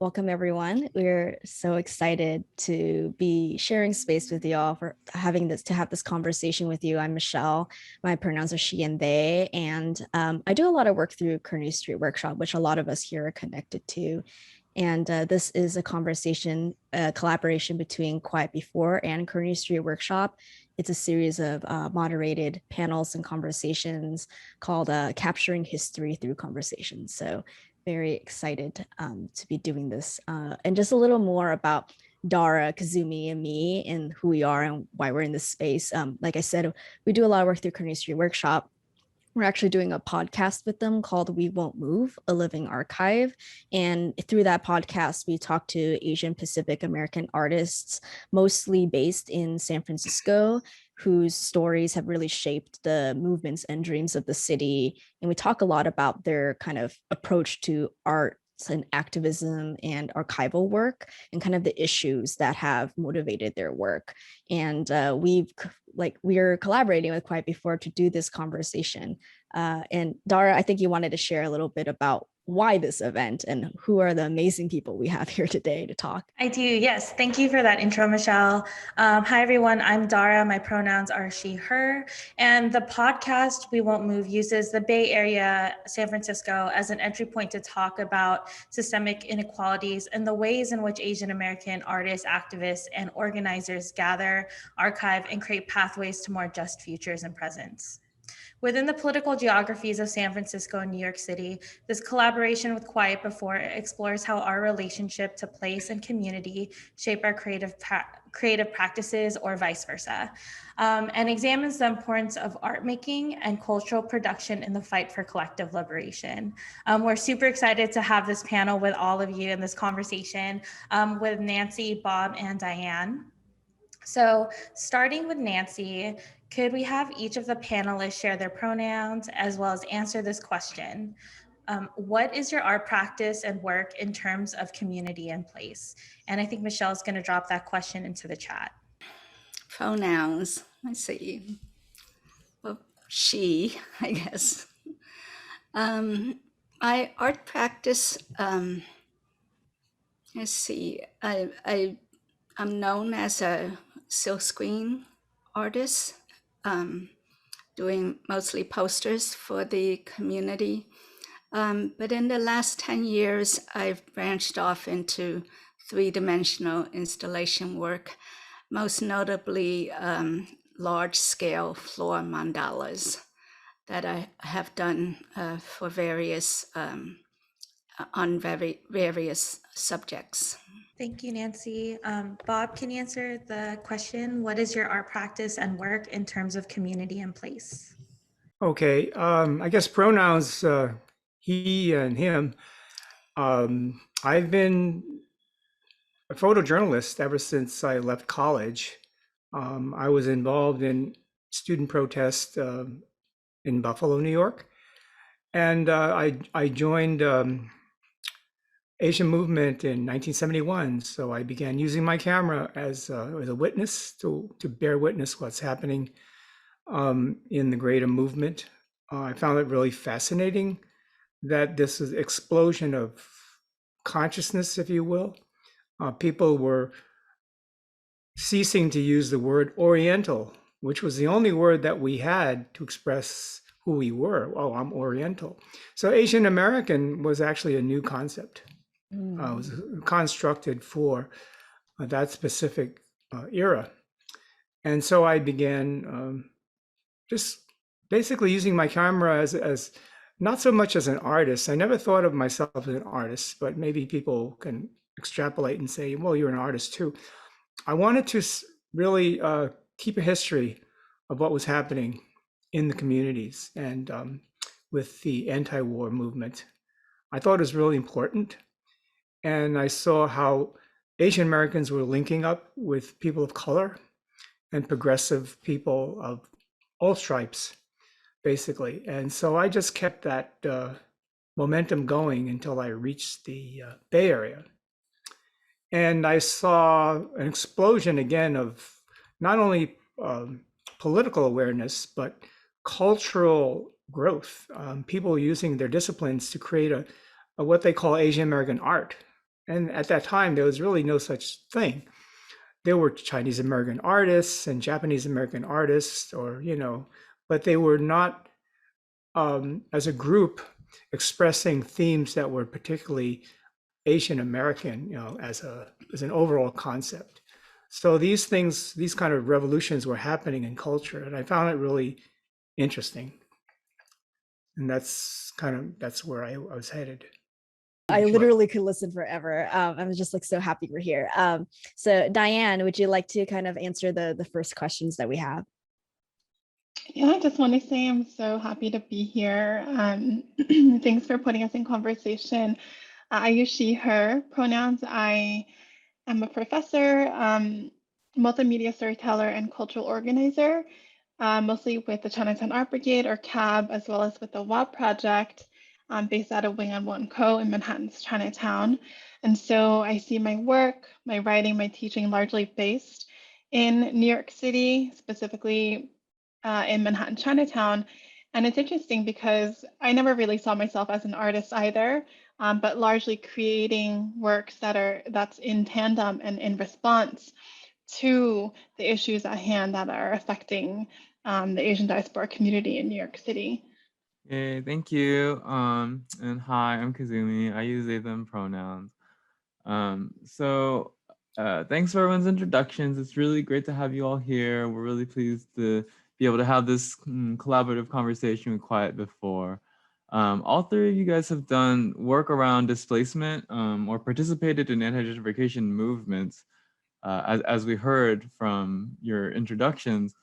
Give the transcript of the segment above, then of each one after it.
Welcome, everyone. We're so excited to be sharing space with y'all for have this conversation with you. I'm Michelle. My pronouns are she and they, and I do a lot of work through Kearny Street Workshop, which a lot of us here are connected to. And this is a conversation, a collaboration between Quiet Before and Kearny Street Workshop. It's a series of moderated panels and conversations called Capturing History Through Conversations. So very excited to be doing this. And just a little more about Dara, Kazumi, and me, and who we are and why we're in this space. Like I said, we do a lot of work through Kearny Street Workshop. We're actually doing a podcast with them called We Won't Move, a living archive. And through that podcast, we talk to Asian Pacific American artists, mostly based in San Francisco, whose stories have really shaped the movements and dreams of the city. And we talk a lot about their kind of approach to art and activism and archival work and kind of the issues that have motivated their work. And we're collaborating with Quiet Before to do this conversation. And Dara, I think you wanted to share a little bit about why this event and who are the amazing people we have here today to talk. I do, yes. Thank you for that intro, Michelle. Hi, everyone. I'm Dara. My pronouns are she, her. And the podcast, We Won't Move, uses the Bay Area, San Francisco, as an entry point to talk about systemic inequalities and the ways in which Asian American artists, activists, and organizers gather, archive, and create pathways to more just futures and presents. Within the political geographies of San Francisco and New York City, this collaboration with Quiet Before explores how our relationship to place and community shape our creative practices or vice versa, and examines the importance of art making and cultural production in the fight for collective liberation. We're super excited to have this panel with all of you in this conversation with Nancy, Bob, and Diane. So starting with Nancy, could we have each of the panelists share their pronouns as well as answer this question? What is your art practice and work in terms of community and place? And I think Michelle's going to drop that question into the chat. Pronouns, let's see. Well, she, I guess. My art practice, let's see. I'm known as a silkscreen artist, doing mostly posters for the community. But in the last 10 years, I've branched off into three-dimensional installation work, most notably large-scale floor mandalas that I have done for various various subjects. Thank you, Nancy. Bob, can you answer the question? What is your art practice and work in terms of community and place? Okay, I guess pronouns, he and him. I've been a photojournalist ever since I left college. I was involved in student protest in Buffalo, New York. And I joined Asian movement in 1971. So I began using my camera as a witness to bear witness what's happening in the greater movement. I found it really fascinating that this is explosion of consciousness, if you will. People were ceasing to use the word Oriental, which was the only word that we had to express who we were. Oh, I'm Oriental. So Asian American was actually a new concept. It was constructed for that specific era. And so I began just basically using my camera as not so much as an artist. I never thought of myself as an artist, but maybe people can extrapolate and say, well, you're an artist too. I wanted to really keep a history of what was happening in the communities and with the anti-war movement. I thought it was really important. And I saw how Asian Americans were linking up with people of color and progressive people of all stripes, basically. And so I just kept that momentum going until I reached the Bay Area. And I saw an explosion again of not only political awareness, but cultural growth. People using their disciplines to create a what they call Asian American art. And at that time, there was really no such thing. There were Chinese American artists and Japanese American artists, or, but they were not, as a group, expressing themes that were particularly Asian American, as an overall concept. So these things, these kind of revolutions were happening in culture, and I found it really interesting. And that's where I was headed. I literally could listen forever. I'm just like so happy we're here. So Diane, would you like to kind of answer the first questions that we have? Yeah, I just want to say I'm so happy to be here. Thanks for putting us in conversation. I use she, her pronouns. I am a professor, multimedia storyteller, and cultural organizer, mostly with the Chinatown Art Brigade, or CAB, as well as with the W.O.W project, based out of Wing on One Co. in Manhattan's Chinatown. And so I see my work, my writing, my teaching largely based in New York City, specifically in Manhattan Chinatown. And it's interesting because I never really saw myself as an artist either, but largely creating works that's in tandem and in response to the issues at hand that are affecting the Asian diaspora community in New York City. Yay, thank you. And hi, I'm Kazumi. I use they, them pronouns. Thanks for everyone's introductions. It's really great to have you all here. We're really pleased to be able to have this collaborative conversation with Quiet before. All three of you guys have done work around displacement or participated in anti-gentrification movements, as we heard from your introductions.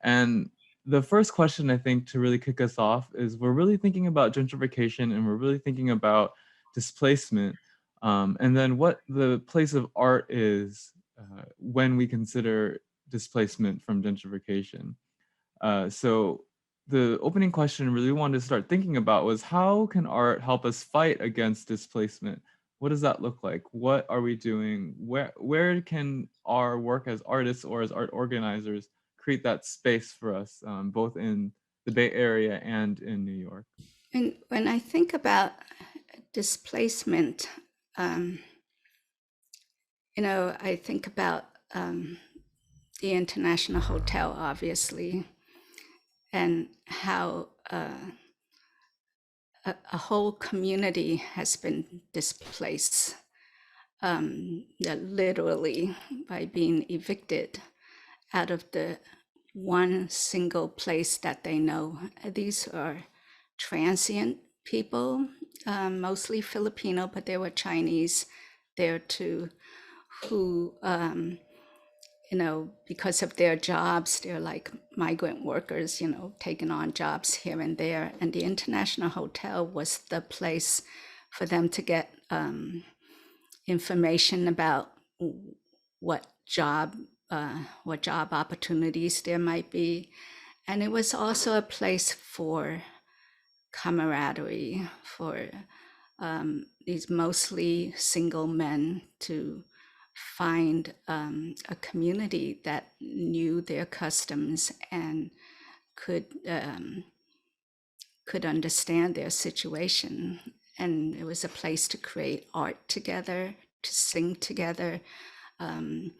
And the first question, I think, to really kick us off is we're really thinking about gentrification and we're really thinking about displacement. And then what the place of art is when we consider displacement from gentrification. So the opening question really wanted to start thinking about was, how can art help us fight against displacement? What does that look like? What are we doing? Where can our work as artists or as art organizers create that space for us, both in the Bay Area and in New York? And when I think about displacement, I think about the International Hotel, obviously, and how a whole community has been displaced, literally by being evicted out of the one single place that they know. These are transient people, mostly Filipino, but there were Chinese there too, who, because of their jobs, they're like migrant workers, taking on jobs here and there. And the International Hotel was the place for them to get information about what job opportunities there might be. And it was also a place for camaraderie, for these mostly single men to find a community that knew their customs and could understand their situation. And it was a place to create art together, to sing together, to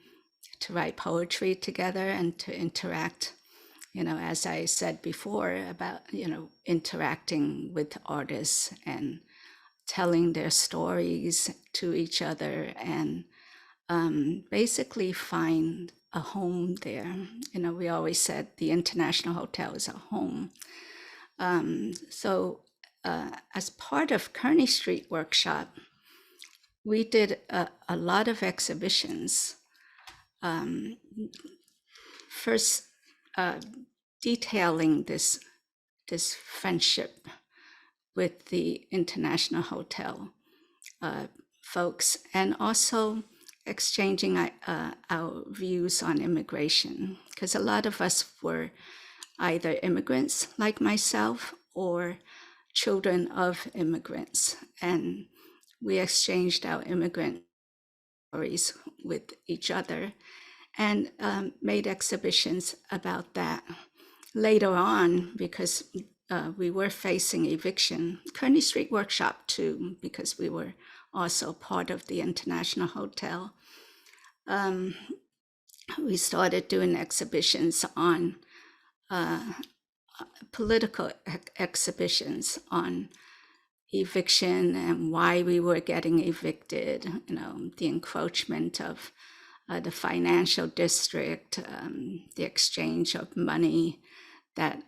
write poetry together, and to interact, as I said before, about, interacting with artists and telling their stories to each other, and basically find a home there. We always said the International Hotel is a home. So as part of Kearny Street Workshop, we did a lot of exhibitions. First, detailing this friendship with the International Hotel folks, and also exchanging our views on immigration, because a lot of us were either immigrants like myself or children of immigrants, and we exchanged our immigrant stories with each other, and made exhibitions about that. Later on, because we were facing eviction, Kearny Street Workshop too, because we were also part of the International Hotel. We started doing exhibitions on political exhibitions on eviction and why we were getting evicted, the encroachment of the financial district, the exchange of money that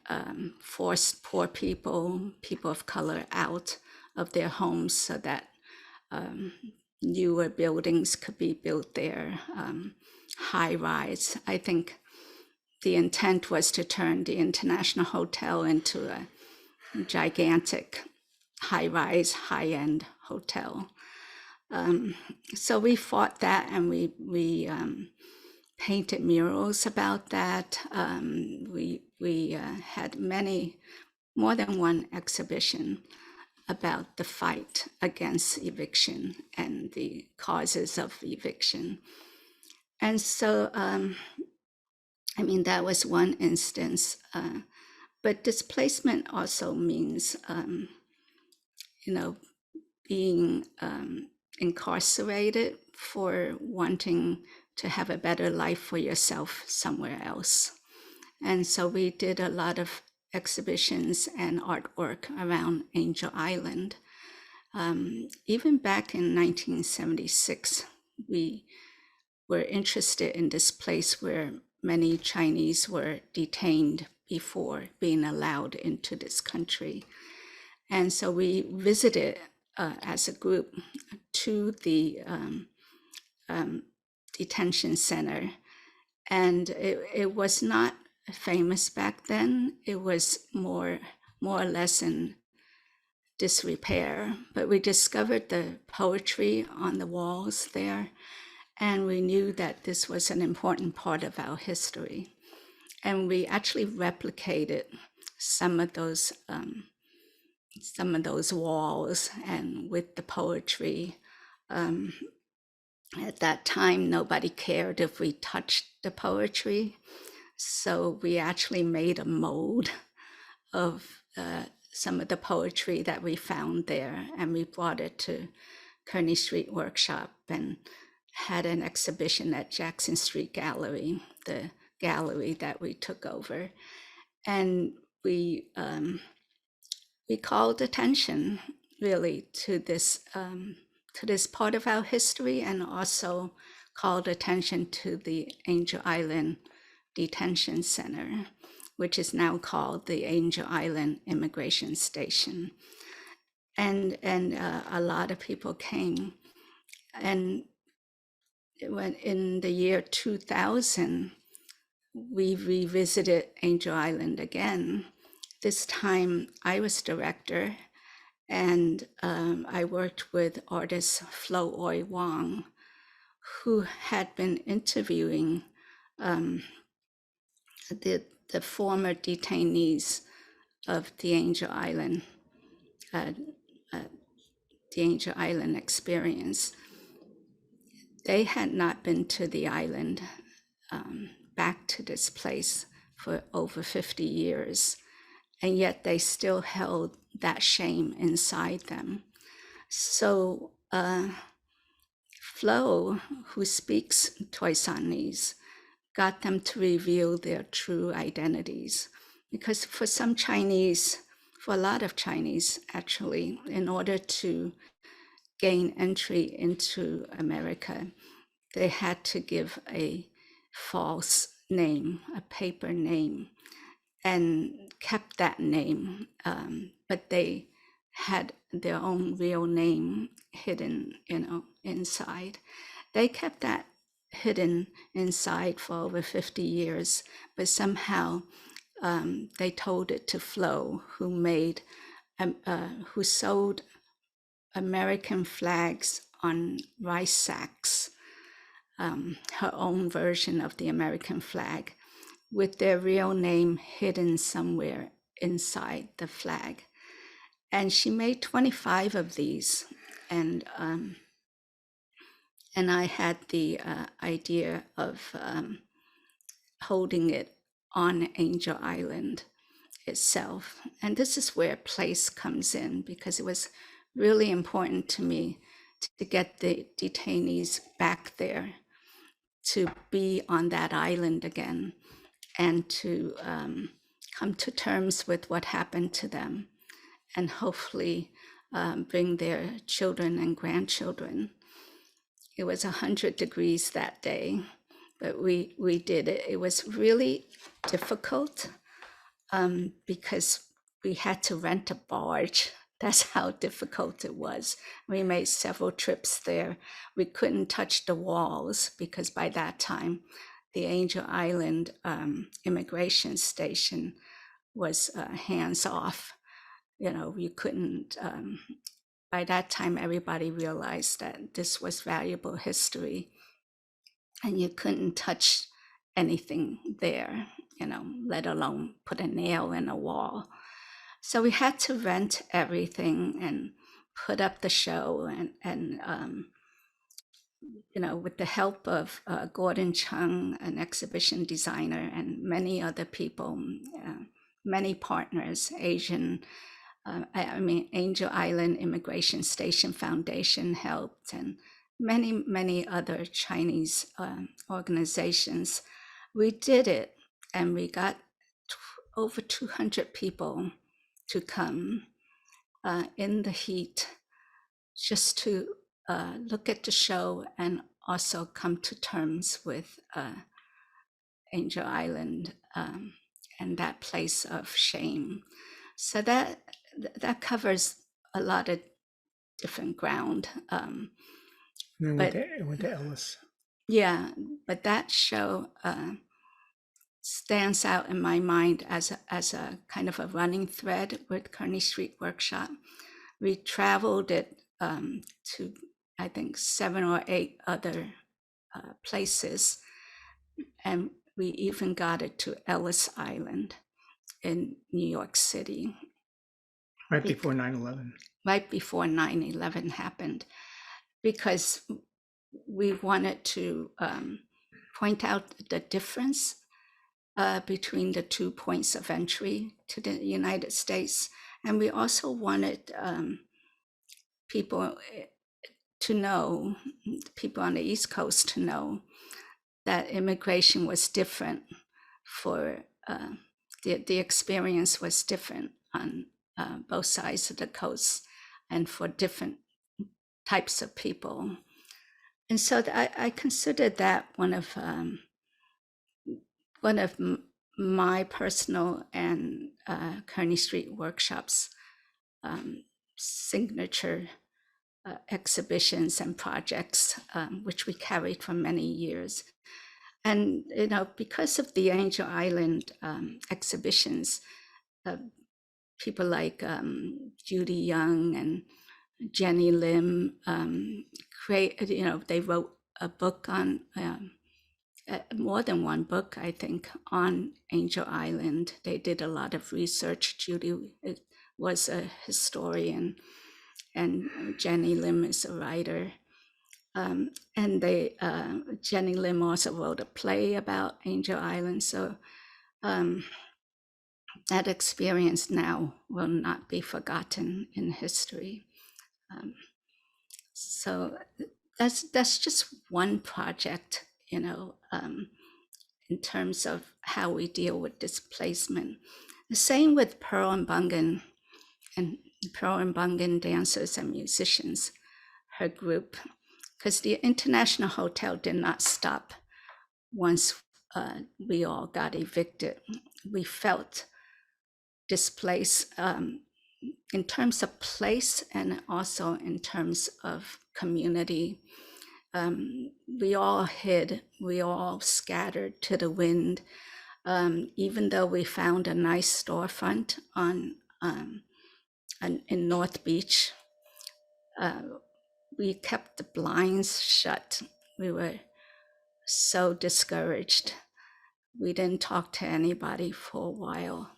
forced poor people of color out of their homes so that newer buildings could be built there, high rise. I think the intent was to turn the International Hotel into a gigantic high-rise, high-end hotel. So we fought that, and we painted murals about that. We had more than one exhibition about the fight against eviction and the causes of eviction. And so, that was one instance. But displacement also means, being incarcerated for wanting to have a better life for yourself somewhere else. And so we did a lot of exhibitions and artwork around Angel Island. Even back in 1976, we were interested in this place where many Chinese were detained before being allowed into this country. And so we visited as a group to the detention center. And it was not famous back then. It was more or less in disrepair, but we discovered the poetry on the walls there. And we knew that this was an important part of our history. And we actually replicated some of those walls and with the poetry. At that time, nobody cared if we touched the poetry. So we actually made a mold of some of the poetry that we found there, and we brought it to Kearny Street Workshop and had an exhibition at Jackson Street Gallery, the gallery that we took over. And we called attention really to this part of our history, and also called attention to the Angel Island Detention Center, which is now called the Angel Island Immigration Station. And a lot of people came. And when in the year 2000, we revisited Angel Island again. This time I was director, and I worked with artist Flo Wong, who had been interviewing the former detainees of the Angel Island experience. They had not been to the island, back to this place for over 50 years, and yet they still held that shame inside them. So Flo, who speaks Toisanese, got them to reveal their true identities. Because for a lot of Chinese actually, in order to gain entry into America, they had to give a false name, a paper name, and kept that name, but they had their own real name hidden, inside. They kept that hidden inside for over 50 years, but somehow they told it to Flo, who sold American flags on rice sacks, her own version of the American flag, with their real name hidden somewhere inside the flag. And she made 25 of these. And I had the idea of holding it on Angel Island itself. And this is where place comes in, because it was really important to me to get the detainees back there, to be on that island again, and to come to terms with what happened to them, and hopefully bring their children and grandchildren. It was 100 degrees that day, but we did it. It was really difficult because we had to rent a barge. That's how difficult it was. We made several trips there. We couldn't touch the walls because by that time, the Angel Island immigration station was hands off. You know, you couldn't, by that time, everybody realized that this was valuable history and you couldn't touch anything there, you know, let alone put a nail in a wall. So we had to rent everything and put up the show, and you know, with the help of Gordon Chung, an exhibition designer, and many other people, many partners, Asian, Angel Island Immigration Station Foundation helped, and many other Chinese organizations. We did it, and we got over 200 people to come in the heat just to look at the show and also come to terms with Angel Island and that place of shame. So that covers a lot of different ground. And then went to Ellis. Yeah, but that show stands out in my mind as a kind of a running thread with Kearny Street Workshop. We traveled it to, I think, 7 or 8 other places, and we even got it to Ellis Island in New York City. Right before 9/11. Right before 9/11 happened, because we wanted to point out the difference between the 2 points of entry to the United States. And we also wanted people to know, people on the East Coast to know that immigration was different for, the experience was different on both sides of the coast and for different types of people. And so I consider that one of my personal and Kearny Street Workshop's signature exhibitions and projects, which we carried for many years. And, you know, because of the Angel Island exhibitions, people like Judy Young and Jenny Lim they wrote a book on, more than one book, I think, on Angel Island. They did a lot of research. Judy was a historian, and Jenny Lim is a writer. And Jenny Lim also wrote a play about Angel Island. So that experience now will not be forgotten in history. So that's just one project, you know, in terms of how we deal with displacement. The same with Pearl and Bungan dancers and musicians, her group, because the International Hotel did not stop once we all got evicted. We felt displaced in terms of place and also in terms of community. We all hid, we all scattered to the wind. Even though we found a nice storefront in North Beach, we kept the blinds shut. We were so discouraged. We didn't talk to anybody for a while.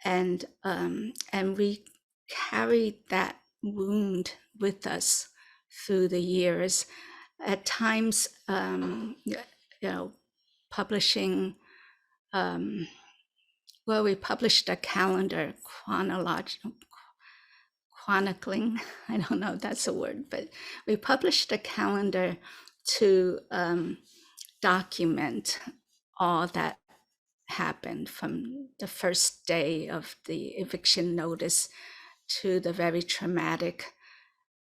And we carried that wound with us through the years. At times, publishing, we published a calendar chronicling, I don't know if that's a word, but we published a calendar to document all that happened from the first day of the eviction notice to the very traumatic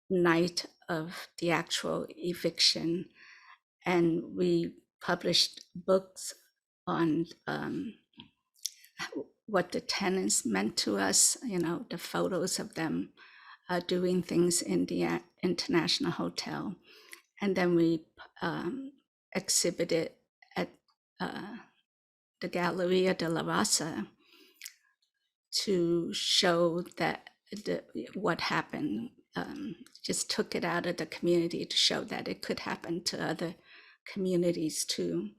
night of the actual eviction. And we published books on what the tenants meant to us, the photos of them doing things in the International Hotel. And then we exhibited at the Galleria de la Raza to show that what happened, just took it out of the community to show that it could happen to other communities too.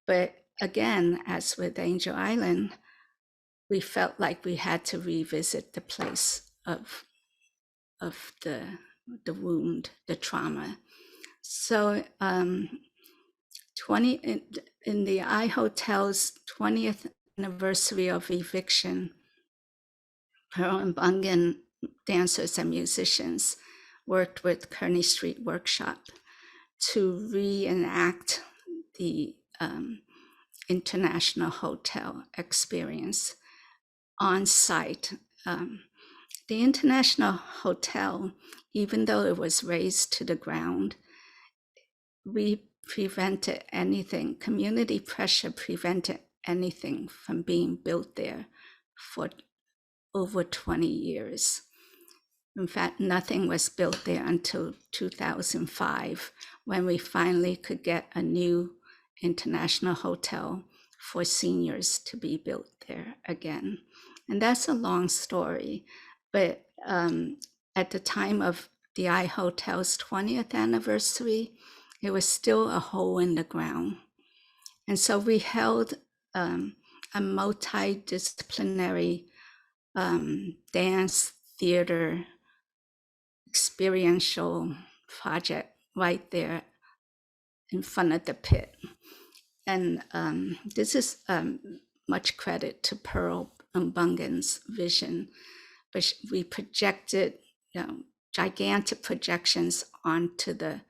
But again, as with Angel Island, we felt like we had to revisit the place of the wound, the trauma. So 20 in the I Hotel's 20th anniversary of eviction, Pearl and Bungan dancers and musicians worked with Kearny Street Workshop to reenact the International Hotel experience on site. The International Hotel, even though it was razed to the ground, we prevented anything, community pressure prevented anything from being built there for over 20 years. In fact, nothing was built there until 2005, when we finally could get a new international hotel for seniors to be built there again. And that's a long story, but at the time of the I Hotel's 20th anniversary, it was still a hole in the ground. And so we held a multidisciplinary dance, theater, experiential project right there in front of the pit. And this is much credit to Pearl and Bungan's vision, but we projected gigantic projections onto the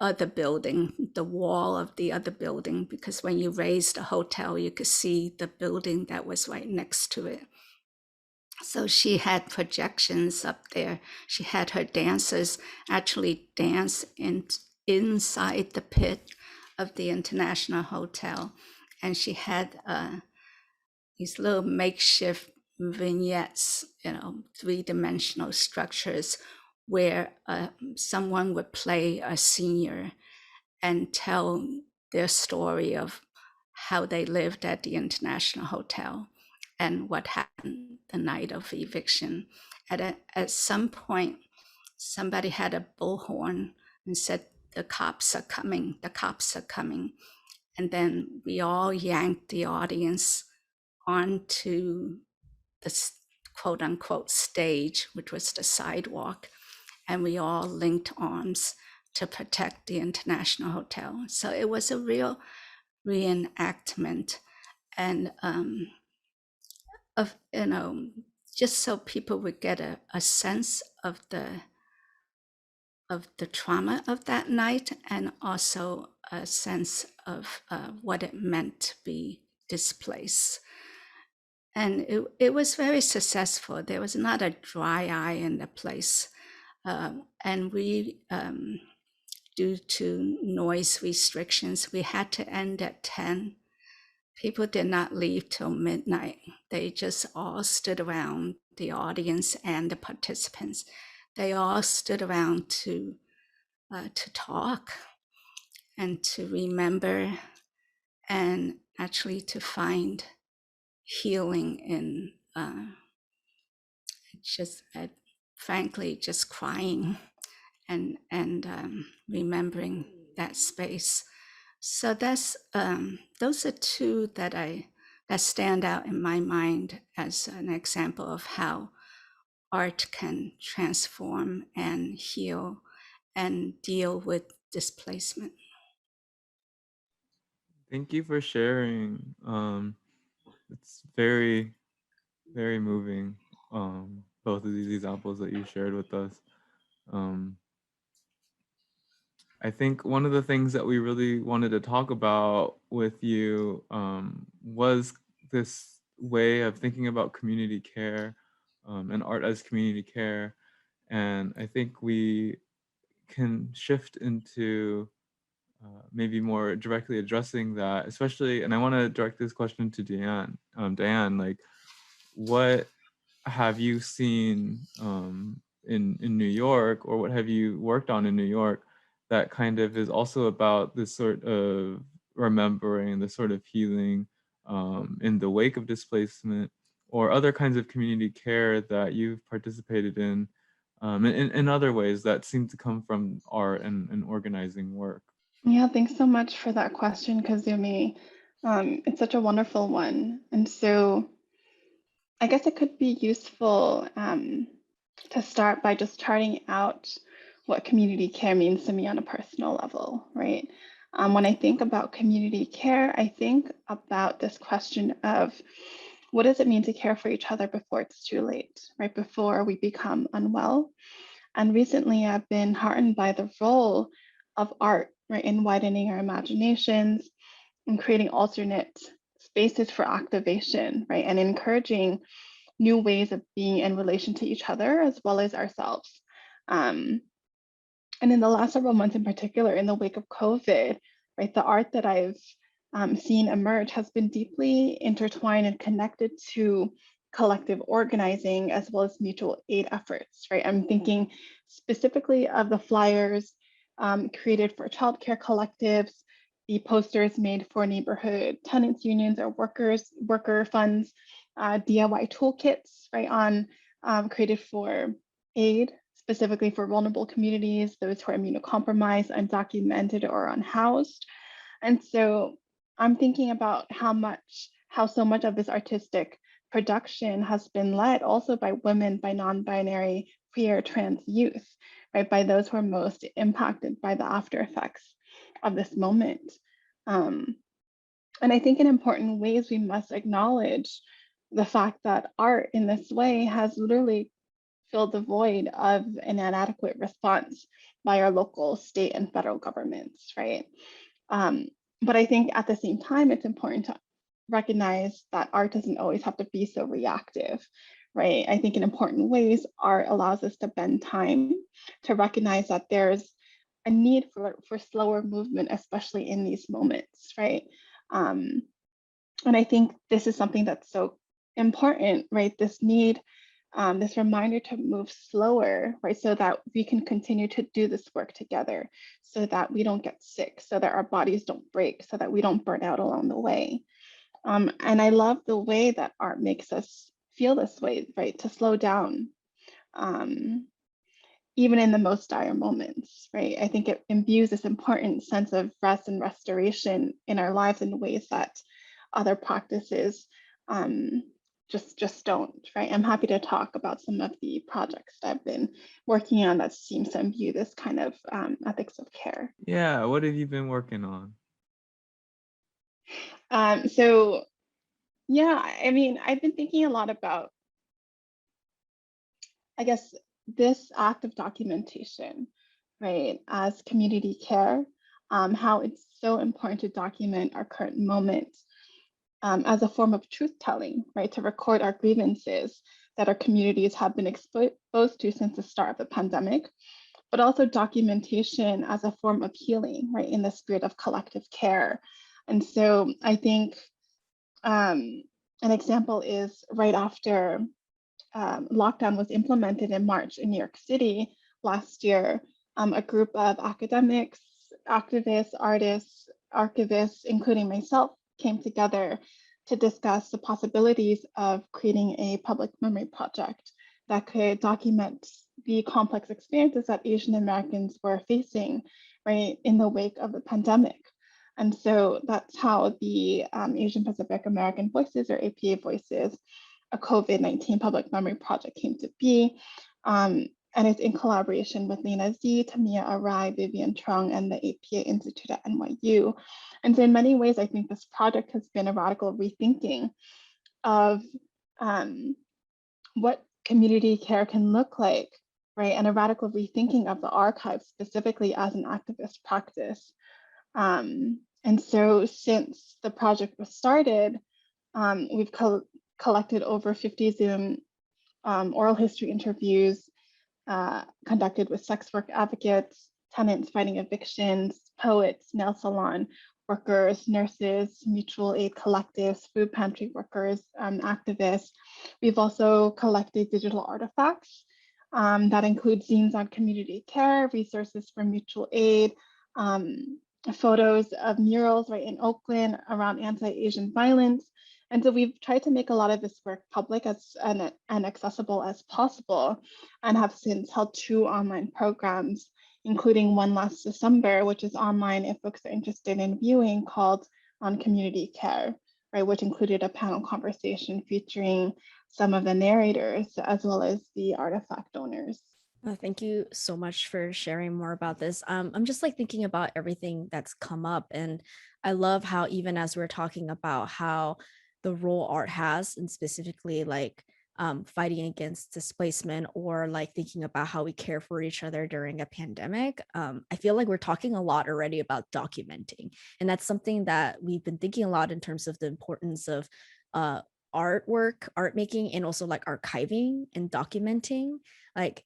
other building, the wall of the other building, because when you raised a hotel, you could see the building that was right next to it. So she had projections up there. She had her dancers actually dance inside the pit of the International Hotel. And she had these little makeshift vignettes, three-dimensional structures where someone would play a senior and tell their story of how they lived at the International Hotel and what happened the night of eviction. At some point, somebody had a bullhorn and said, "The cops are coming, the cops are coming." And then we all yanked the audience onto the quote unquote stage, which was the sidewalk. And we all linked arms to protect the International Hotel. So it was a real reenactment, and of just so people would get a sense of the trauma of that night, and also a sense of what it meant to be displaced. And it was very successful. There was not a dry eye in the place. And we, due to noise restrictions, we had to end at 10. People did not leave till midnight. They just all stood around, the audience and the participants. They all stood around to talk and to remember, and actually to find healing in frankly, just crying and remembering that space. So that's those are two that stand out in my mind as an example of how art can transform and heal and deal with displacement. Thank you for sharing. It's very, very moving, both both of these examples that you shared with us. I think one of the things that we really wanted to talk about with you was this way of thinking about community care and art as community care. And I think we can shift into maybe more directly addressing that, especially, and I want to direct this question to Diane. Diane, like, what have you seen in New York, or what have you worked on in New York that kind of is also about this sort of remembering, the sort of healing in the wake of displacement, or other kinds of community care that you've participated in other ways that seem to come from art and organizing work? Yeah, thanks so much for that question, Kazumi. It's such a wonderful one. And so I guess it could be useful to start by just charting out what community care means to me on a personal level, right? When I think about community care, I think about this question of what does it mean to care for each other before it's too late, right? Before we become unwell. And recently I've been heartened by the role of art, right, in widening our imaginations and creating alternate spaces for activation, right, and encouraging new ways of being in relation to each other as well as ourselves. And in the last several months in particular, in the wake of COVID, right, the art that I've seen emerge has been deeply intertwined and connected to collective organizing as well as mutual aid efforts, right? I'm thinking specifically of the flyers created for childcare collectives, the posters made for neighborhood tenants unions or worker funds, DIY toolkits, right, on created for aid, specifically for vulnerable communities, those who are immunocompromised, undocumented, or unhoused. And so I'm thinking about how so much of this artistic production has been led also by women, by non-binary, queer, trans youth, right, by those who are most impacted by the after effects of this moment. And I think in important ways, we must acknowledge the fact that art in this way has literally filled the void of an inadequate response by our local, state, and federal governments, right? But I think at the same time, it's important to recognize that art doesn't always have to be so reactive, right? I think in important ways, art allows us to bend time, to recognize that there's a need for slower movement, especially in these moments, right? And I think this is something that's so important, right? This need, this reminder to move slower, right? So that we can continue to do this work together, so that we don't get sick, so that our bodies don't break, so that we don't burn out along the way. And I love the way that art makes us feel this way, right? To slow down, even in the most dire moments, right? I think it imbues this important sense of rest and restoration in our lives in ways that other practices just don't, right? I'm happy to talk about some of the projects that I've been working on that seems to imbue this kind of ethics of care. Yeah, what have you been working on? So yeah, I mean, I've been thinking a lot about, I guess, this act of documentation, right, as community care, how it's so important to document our current moment as a form of truth telling, right, to record our grievances that our communities have been exposed to since the start of the pandemic, but also documentation as a form of healing, right, in the spirit of collective care. And so I think an example is right after lockdown was implemented in March in New York City last year, a group of academics, activists, artists, archivists, including myself, came together to discuss the possibilities of creating a public memory project that could document the complex experiences that Asian Americans were facing, right, in the wake of the pandemic. And so that's how the Asian Pacific American Voices, or APA Voices, a COVID-19 public memory project came to be. And it's in collaboration with Lena Z, Tamia Arai, Vivian Trung, and the APA Institute at NYU. And so in many ways, I think this project has been a radical rethinking of what community care can look like, right? And a radical rethinking of the archive specifically as an activist practice. And so since the project was started, we've collected over 50 Zoom oral history interviews conducted with sex work advocates, tenants fighting evictions, poets, nail salon workers, nurses, mutual aid collectives, food pantry workers, activists. We've also collected digital artifacts that include zines on community care, resources for mutual aid, photos of murals right in Oakland around anti-Asian violence. And so we've tried to make a lot of this work public and accessible as possible, and have since held 2 online programs, including one last December, which is online if folks are interested in viewing, called On Community Care, right, which included a panel conversation featuring some of the narrators as well as the artifact owners. Thank you so much for sharing more about this. I'm just like thinking about everything that's come up, and I love how even as we're talking about how the role art has, and specifically like fighting against displacement, or like thinking about how we care for each other during a pandemic. I feel like we're talking a lot already about documenting, and that's something that we've been thinking a lot in terms of the importance of artwork, art making, and also like archiving and documenting. Like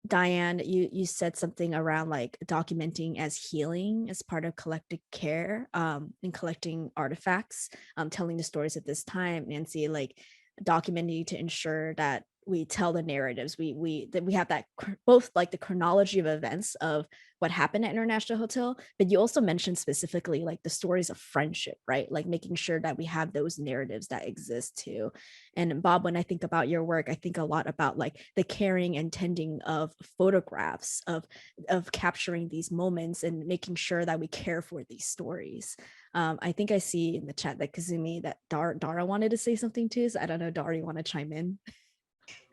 Diane, you said something around like documenting as healing as part of collective care, and collecting artifacts, telling the stories at this time. Nancy, like documenting to ensure that we tell the narratives. That we have that both like the chronology of events of what happened at International Hotel, but you also mentioned specifically like the stories of friendship, right? Like making sure that we have those narratives that exist too. And Bob, when I think about your work, I think a lot about like the caring and tending of photographs of capturing these moments and making sure that we care for these stories. I think I see in the chat that Kazumi, that Dara wanted to say something too. So I don't know, Dara, you want to chime in?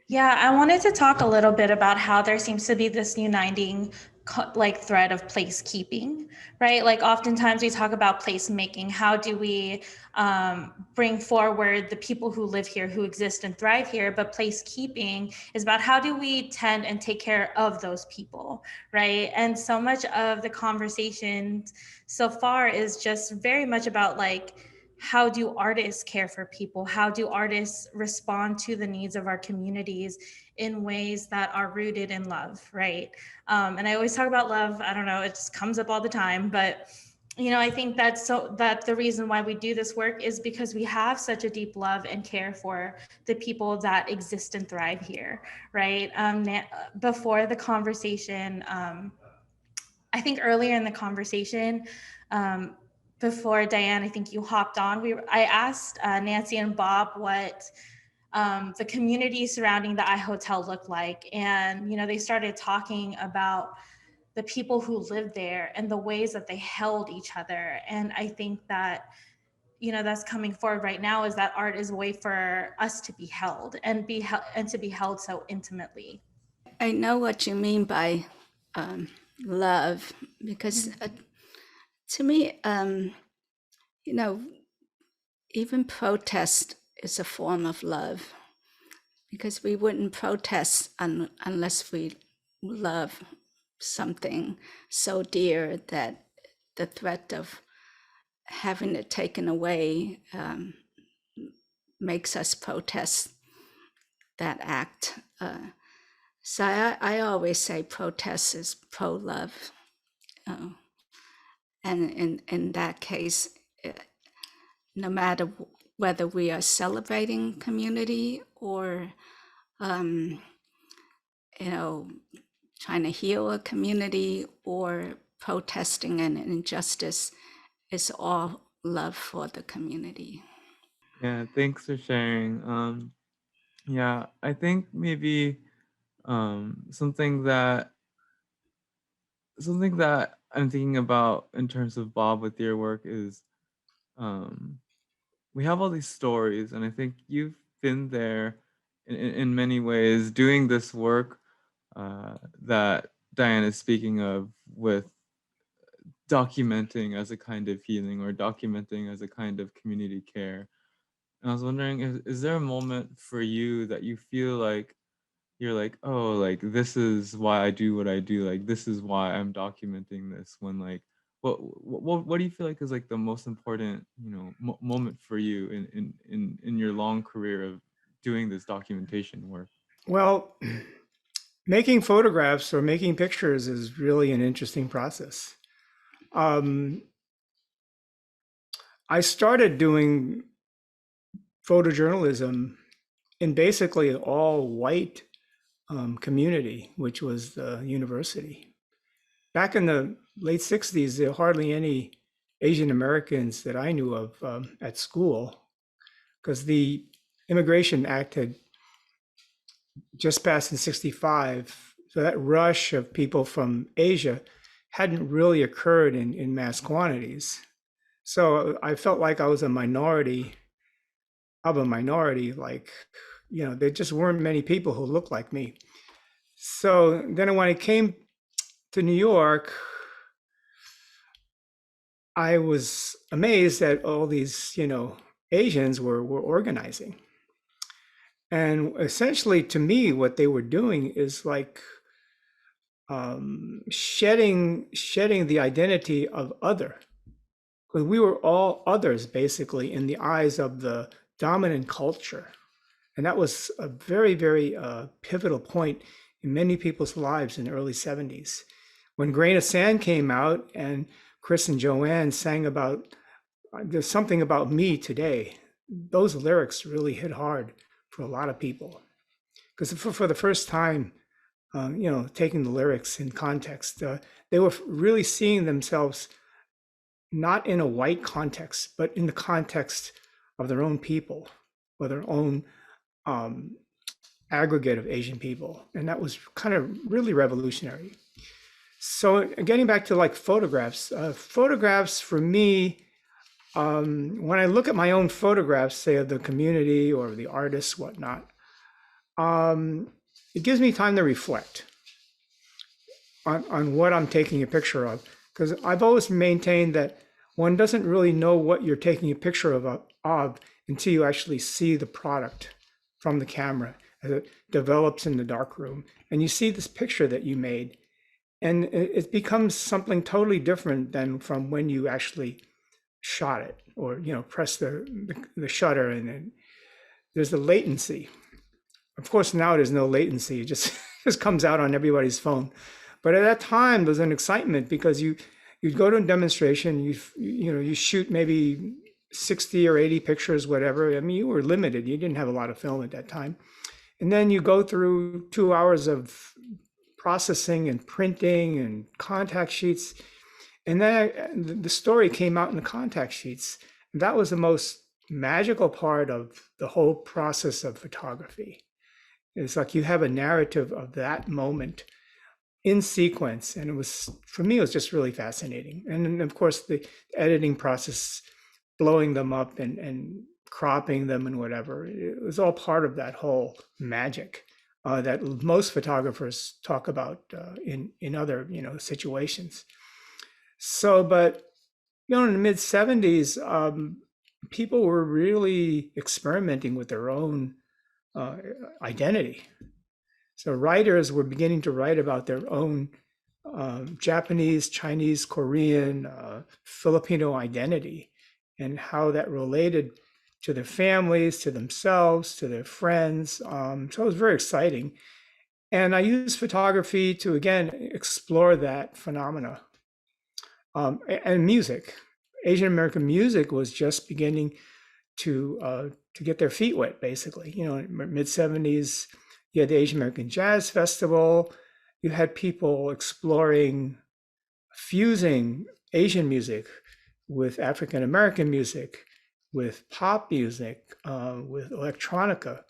Yeah, I wanted to talk a little bit about how there seems to be this uniting like thread of placekeeping, right? Like oftentimes we talk about placemaking. How do we bring forward the people who live here, who exist and thrive here? But placekeeping is about how do we tend and take care of those people, right? And so much of the conversation so far is just very much about like, how do artists care for people? How do artists respond to the needs of our communities in ways that are rooted in love, right? And I always talk about love. I don't know, it just comes up all the time, but you know, I think that the reason why we do this work is because we have such a deep love and care for the people that exist and thrive here, right? Before the conversation, I think earlier in the conversation, before Diane, I think you hopped on, I asked Nancy and Bob what the community surrounding the iHotel looked like. And, you know, they started talking about the people who lived there and the ways that they held each other. And I think that, you know, that's coming forward right now, is that art is a way for us to be held and to be held so intimately. I know what you mean by love, because to me, you know, even protest is a form of love, because we wouldn't protest unless we love something so dear that the threat of having it taken away makes us protest that act. So I always say protest is pro-love. And in that case, no matter whether we are celebrating community or, you know, trying to heal a community or protesting an injustice, it's all love for the community. Yeah, thanks for sharing. Yeah, I think maybe something that I'm thinking about in terms of Bob with your work is we have all these stories, and I think you've been there in many ways doing this work that Diane is speaking of, with documenting as a kind of healing or documenting as a kind of community care. And I was wondering, is there a moment for you that you feel like you're like, oh, like this is why I do what I do. Like this is why I'm documenting this. When like, what do you feel like is like the most important, you know, moment for you in your long career of doing this documentation work? Well, making photographs or making pictures is really an interesting process. I started doing photojournalism in basically all white community, which was the university. Back in the late 60s, there were hardly any Asian Americans that I knew of at school because the Immigration Act had just passed in 65. So that rush of people from Asia hadn't really occurred in mass quantities. So I felt like I was a minority of a minority, like, you know, there just weren't many people who looked like me. So then when I came to New York, I was amazed that all these, you know, Asians were organizing. And essentially, to me, what they were doing is like shedding the identity of other, because we were all others basically in the eyes of the dominant culture, and that was a very, very pivotal point in many people's lives in the early 70s. When Grain of Sand came out and Chris and Joanne sang about there's something about me today, those lyrics really hit hard for a lot of people. Because for the first time, you know, taking the lyrics in context, they were really seeing themselves not in a white context, but in the context of their own people or their own aggregate of Asian people. And that was kind of really revolutionary. So getting back to like photographs, photographs for me, when I look at my own photographs, say of the community or the artists, whatnot, it gives me time to reflect on what I'm taking a picture of. Because I've always maintained that one doesn't really know what you're taking a picture of until you actually see the product from the camera as it develops in the darkroom. And you see this picture that you made, and it becomes something totally different than from when you actually shot it or, you know, press the shutter, and then there's the latency. Of course, now there's no latency. It just just comes out on everybody's phone. But at that time, there's an excitement because you'd go to a demonstration, you shoot maybe 60 or 80 pictures, whatever. I mean, you were limited. You didn't have a lot of film at that time. And then you go through 2 hours of processing and printing and contact sheets. And then the story came out in the contact sheets. That was the most magical part of the whole process of photography. It's like you have a narrative of that moment in sequence. And it was, for me, it was just really fascinating. And then, of course, the editing process, blowing them up and cropping them and whatever, it was all part of that whole magic that most photographers talk about in other, you know, situations. So, but, you know, in the mid 70s, people were really experimenting with their own identity. So writers were beginning to write about their own Japanese, Chinese, Korean, Filipino identity and how that related to their families, to themselves, to their friends. So it was very exciting. And I used photography to, again, explore that phenomena. And music. Asian American music was just beginning to get their feet wet, basically. You know, in the mid 70s, you had the Asian American Jazz Festival. You had people exploring, fusing Asian music with African American music, with pop music, with electronica.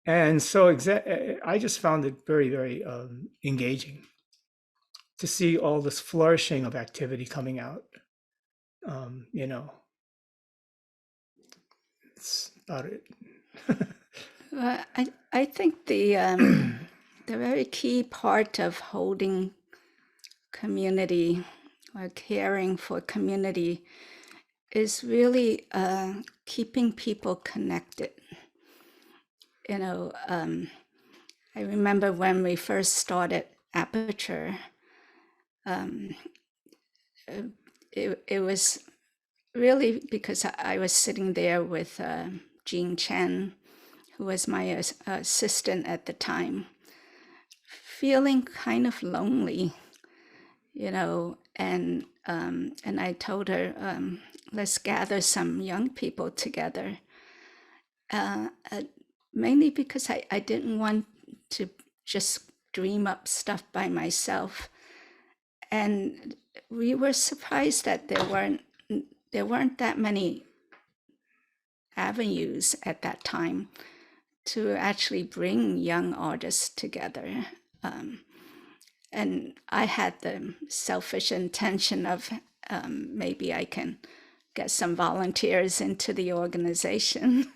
And so I just found it very, very engaging to see all this flourishing of activity coming out. You know, it's about it. I think the very key part of holding community or caring for community is really keeping people connected. You know, I remember when we first started Aperture, it was really because I was sitting there with Jean Chen, who was my assistant at the time, feeling kind of lonely, and I told her, let's gather some young people together, mainly because I didn't want to just dream up stuff by myself. And we were surprised that there weren't that many avenues at that time to actually bring young artists together. And I had the selfish intention of maybe I can get some volunteers into the organization,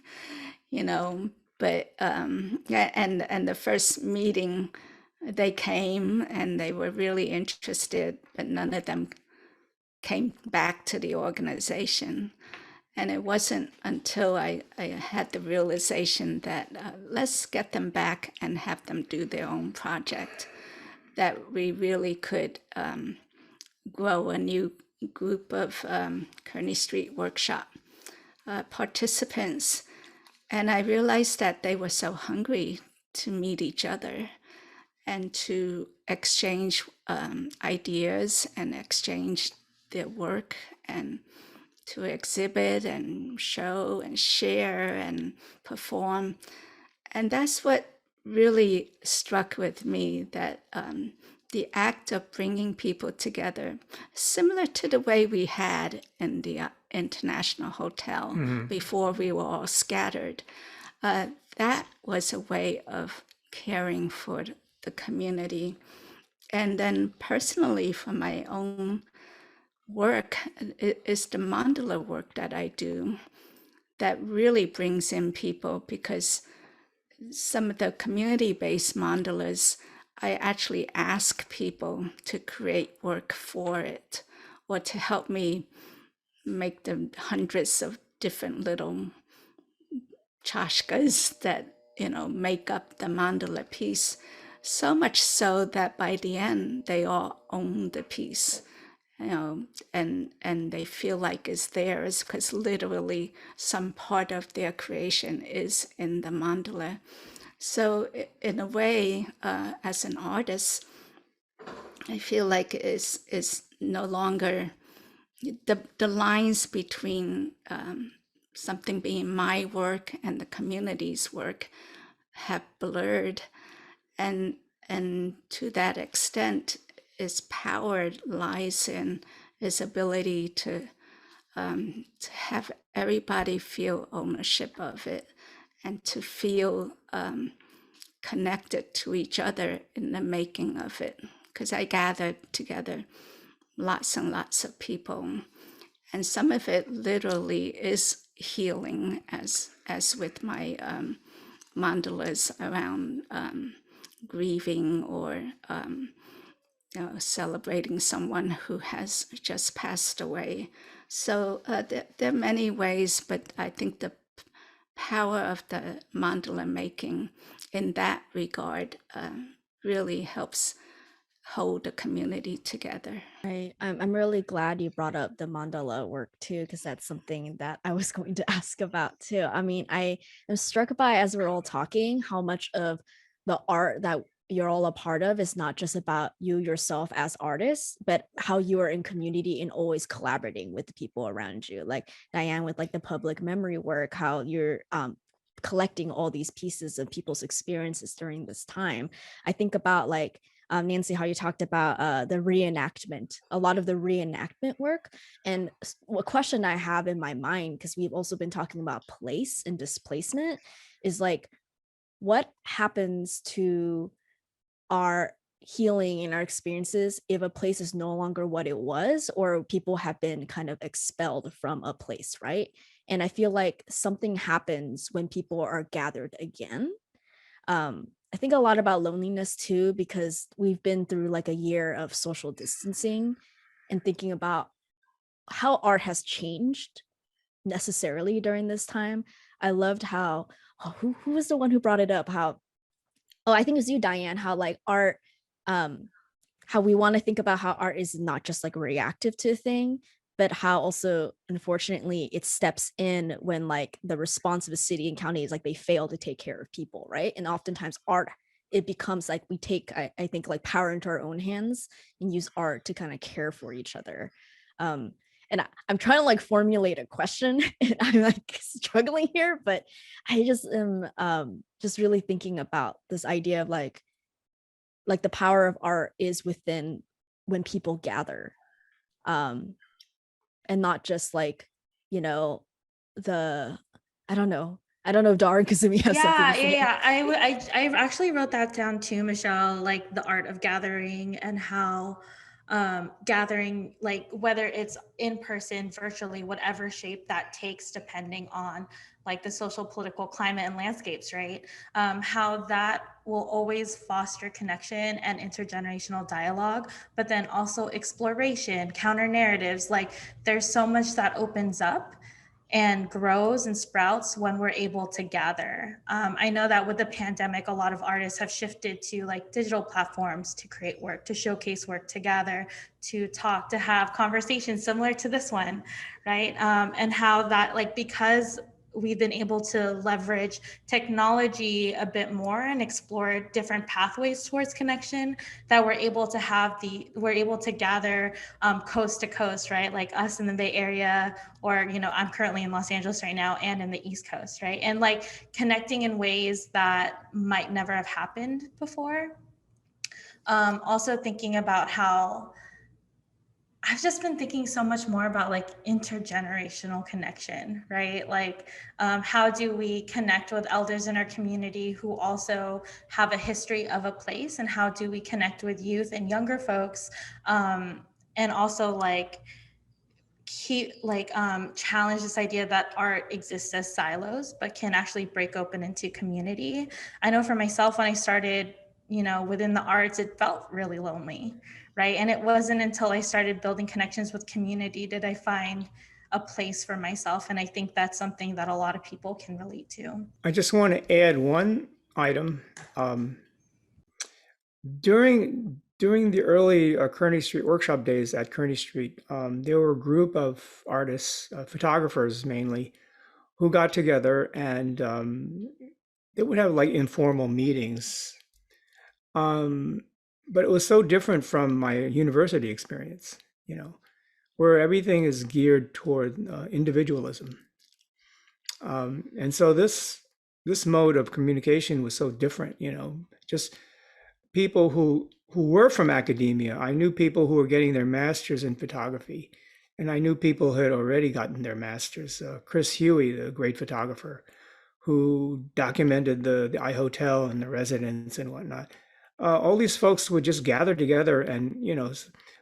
but and the first meeting, they came and they were really interested, but none of them came back to the organization. And it wasn't until I had the realization that let's get them back and have them do their own project, that we really could grow a new group of Kearny Street Workshop participants. And I realized that they were so hungry to meet each other and to exchange ideas and exchange their work and to exhibit and show and share and perform. And that's what really struck with me, that the act of bringing people together, similar to the way we had in the International Hotel before we were all scattered, that was a way of caring for the community. And then personally, for my own work, is the mandala work that I do that really brings in people, because some of the community-based mandalas, I actually ask people to create work for it or to help me make the hundreds of different little chashkas that, make up the mandala piece. So much so that by the end, they all own the piece, and they feel like it's theirs because literally some part of their creation is in the mandala. So in a way, as an artist, I feel like it's no longer the lines between something being my work and the community's work have blurred, and to that extent, its power lies in its ability to have everybody feel ownership of it and to feel connected to each other in the making of it. Because I gathered together lots and lots of people, and some of it literally is healing, as with my mandalas around grieving or celebrating someone who has just passed away. So there are many ways, but I think the power of the mandala making in that regard really helps hold the community together. Right. I'm really glad you brought up the mandala work too, because that's something that I was going to ask about too. I mean, I am struck by, as we're all talking, how much of the art that you're all a part of is not just about you yourself as artists, but how you are in community and always collaborating with the people around you. Like Diane with like the public memory work, how you're collecting all these pieces of people's experiences during this time. I think about like Nancy, how you talked about the reenactment, a lot of the reenactment work. And a question I have in my mind, because we've also been talking about place and displacement, is like, what happens to our healing and our experiences if a place is no longer what it was, or people have been kind of expelled from a place, right? And I feel like something happens when people are gathered again. I think a lot about loneliness too, because we've been through like a year of social distancing and thinking about how art has changed necessarily during this time. I loved how, who was the one who brought it up? How oh, I think it was you, Diane, how like art, how we want to think about how art is not just like reactive to a thing, but how also unfortunately it steps in when like the response of a city and county is like they fail to take care of people, right? And oftentimes art, it becomes like we take I think like power into our own hands and use art to kind of care for each other. um and I'm trying to like formulate a question and I'm like struggling here, but I just am just really thinking about this idea of like the power of art is within when people gather, um and not just like, you know, the I don't know if Dara and Kazumi has something Yeah, to yeah, say. yeah. I actually wrote that down too, Michelle, like the art of gathering and how gathering, like whether it's in person, virtually, whatever shape that takes, depending on like the social political climate and landscapes, right? How that will always foster connection and intergenerational dialogue, but then also exploration, counter narratives. Like there's so much that opens up and grows and sprouts when we're able to gather. I know that with the pandemic, a lot of artists have shifted to like digital platforms to create work, to showcase work, to gather, to talk, to have conversations similar to this one, right? And how that, like, because we've been able to leverage technology a bit more and explore different pathways towards connection, that we're able to gather coast to coast, right? Like us in the Bay Area, or, you know, I'm currently in Los Angeles right now and in the East Coast, right? And like connecting in ways that might never have happened before. Also thinking about how I've just been thinking so much more about like intergenerational connection, right? Like, how do we connect with elders in our community who also have a history of a place, and how do we connect with youth and younger folks, and also like challenge this idea that art exists as silos but can actually break open into community. I know for myself, when I started, you know, within the arts, it felt really lonely, right? And it wasn't until I started building connections with community did I find a place for myself. And I think that's something that a lot of people can relate to. I just want to add one item. During the early Kearny Street Workshop days at Kearny Street, there were a group of artists, photographers mainly, who got together and they would have like informal meetings. But it was so different from my university experience, you know, where everything is geared toward individualism. And so this mode of communication was so different, you know, just people who were from academia. I knew people who were getting their masters in photography, and I knew people who had already gotten their masters. Chris Huey, the great photographer, who documented the I Hotel and the residents and whatnot. All these folks would just gather together and, you know,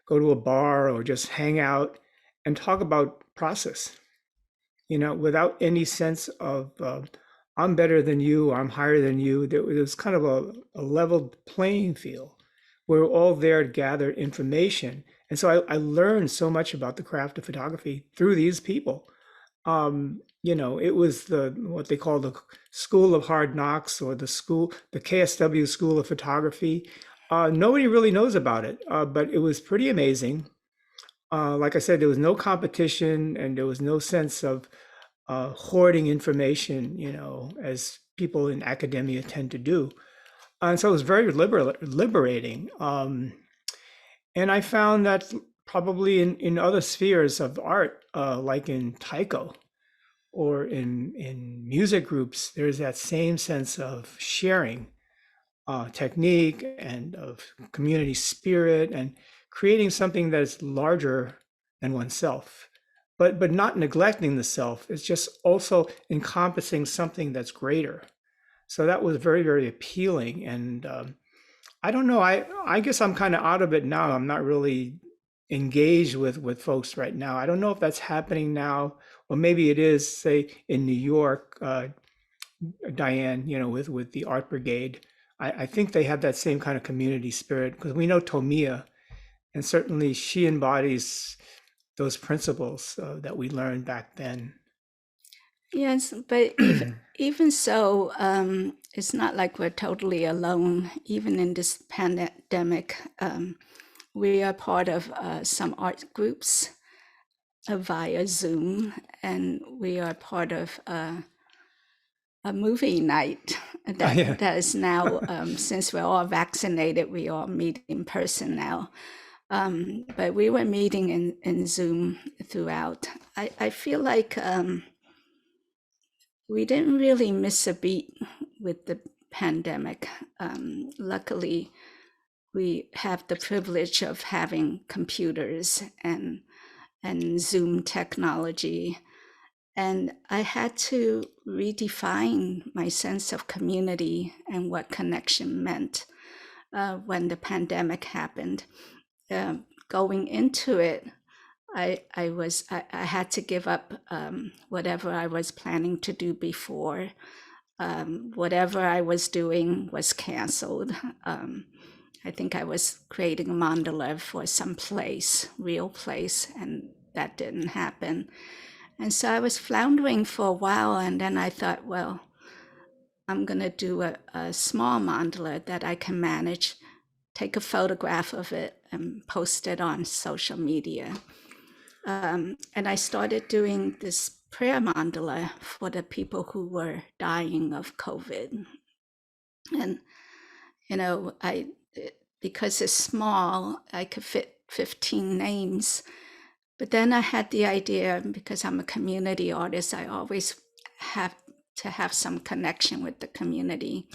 go to a bar or just hang out and talk about process, you know, without any sense of I'm better than you, I'm higher than you. There was kind of a leveled playing field where we're all there to gather information. And so I learned so much about the craft of photography through these people. You know, it was what they call the School of Hard Knocks, or the KSW School of Photography. Nobody really knows about it, but it was pretty amazing. Like I said, there was no competition and there was no sense of hoarding information, you know, as people in academia tend to do. And so it was very liberating. And I found that probably in other spheres of art, like in taiko or in music groups, there's that same sense of sharing technique and of community spirit and creating something that's larger than oneself, but not neglecting the self. It's just also encompassing something that's greater. So that was very, very appealing. And I don't know. I guess I'm kind of out of it now. I'm not really engaged with folks right now. I don't know if that's happening now, or maybe it is, say, in New York, Diane, you know, with the Art Brigade. I think they have that same kind of community spirit because we know Tomiya, and certainly she embodies those principles that we learned back then. Yes, but even so, it's not like we're totally alone. Even in this pandemic, we are part of some art groups via Zoom, and we are part of a movie night Yeah. that is now, since we're all vaccinated, we all meet in person now. But we were meeting in Zoom throughout. I feel like we didn't really miss a beat with the pandemic. Luckily, we have the privilege of having computers and Zoom technology. And I had to redefine my sense of community and what connection meant when the pandemic happened. Going into it, I had to give up whatever I was planning to do before. Whatever I was doing was canceled. I think I was creating a mandala for some place, real place, and that didn't happen. And so I was floundering for a while, and then I thought, well, I'm going to do a small mandala that I can manage, take a photograph of it, and post it on social media. And I started doing this prayer mandala for the people who were dying of COVID. And, you know, because it's small, I could fit 15 names. But then I had the idea, because I'm a community artist, I always have to have some connection with the community.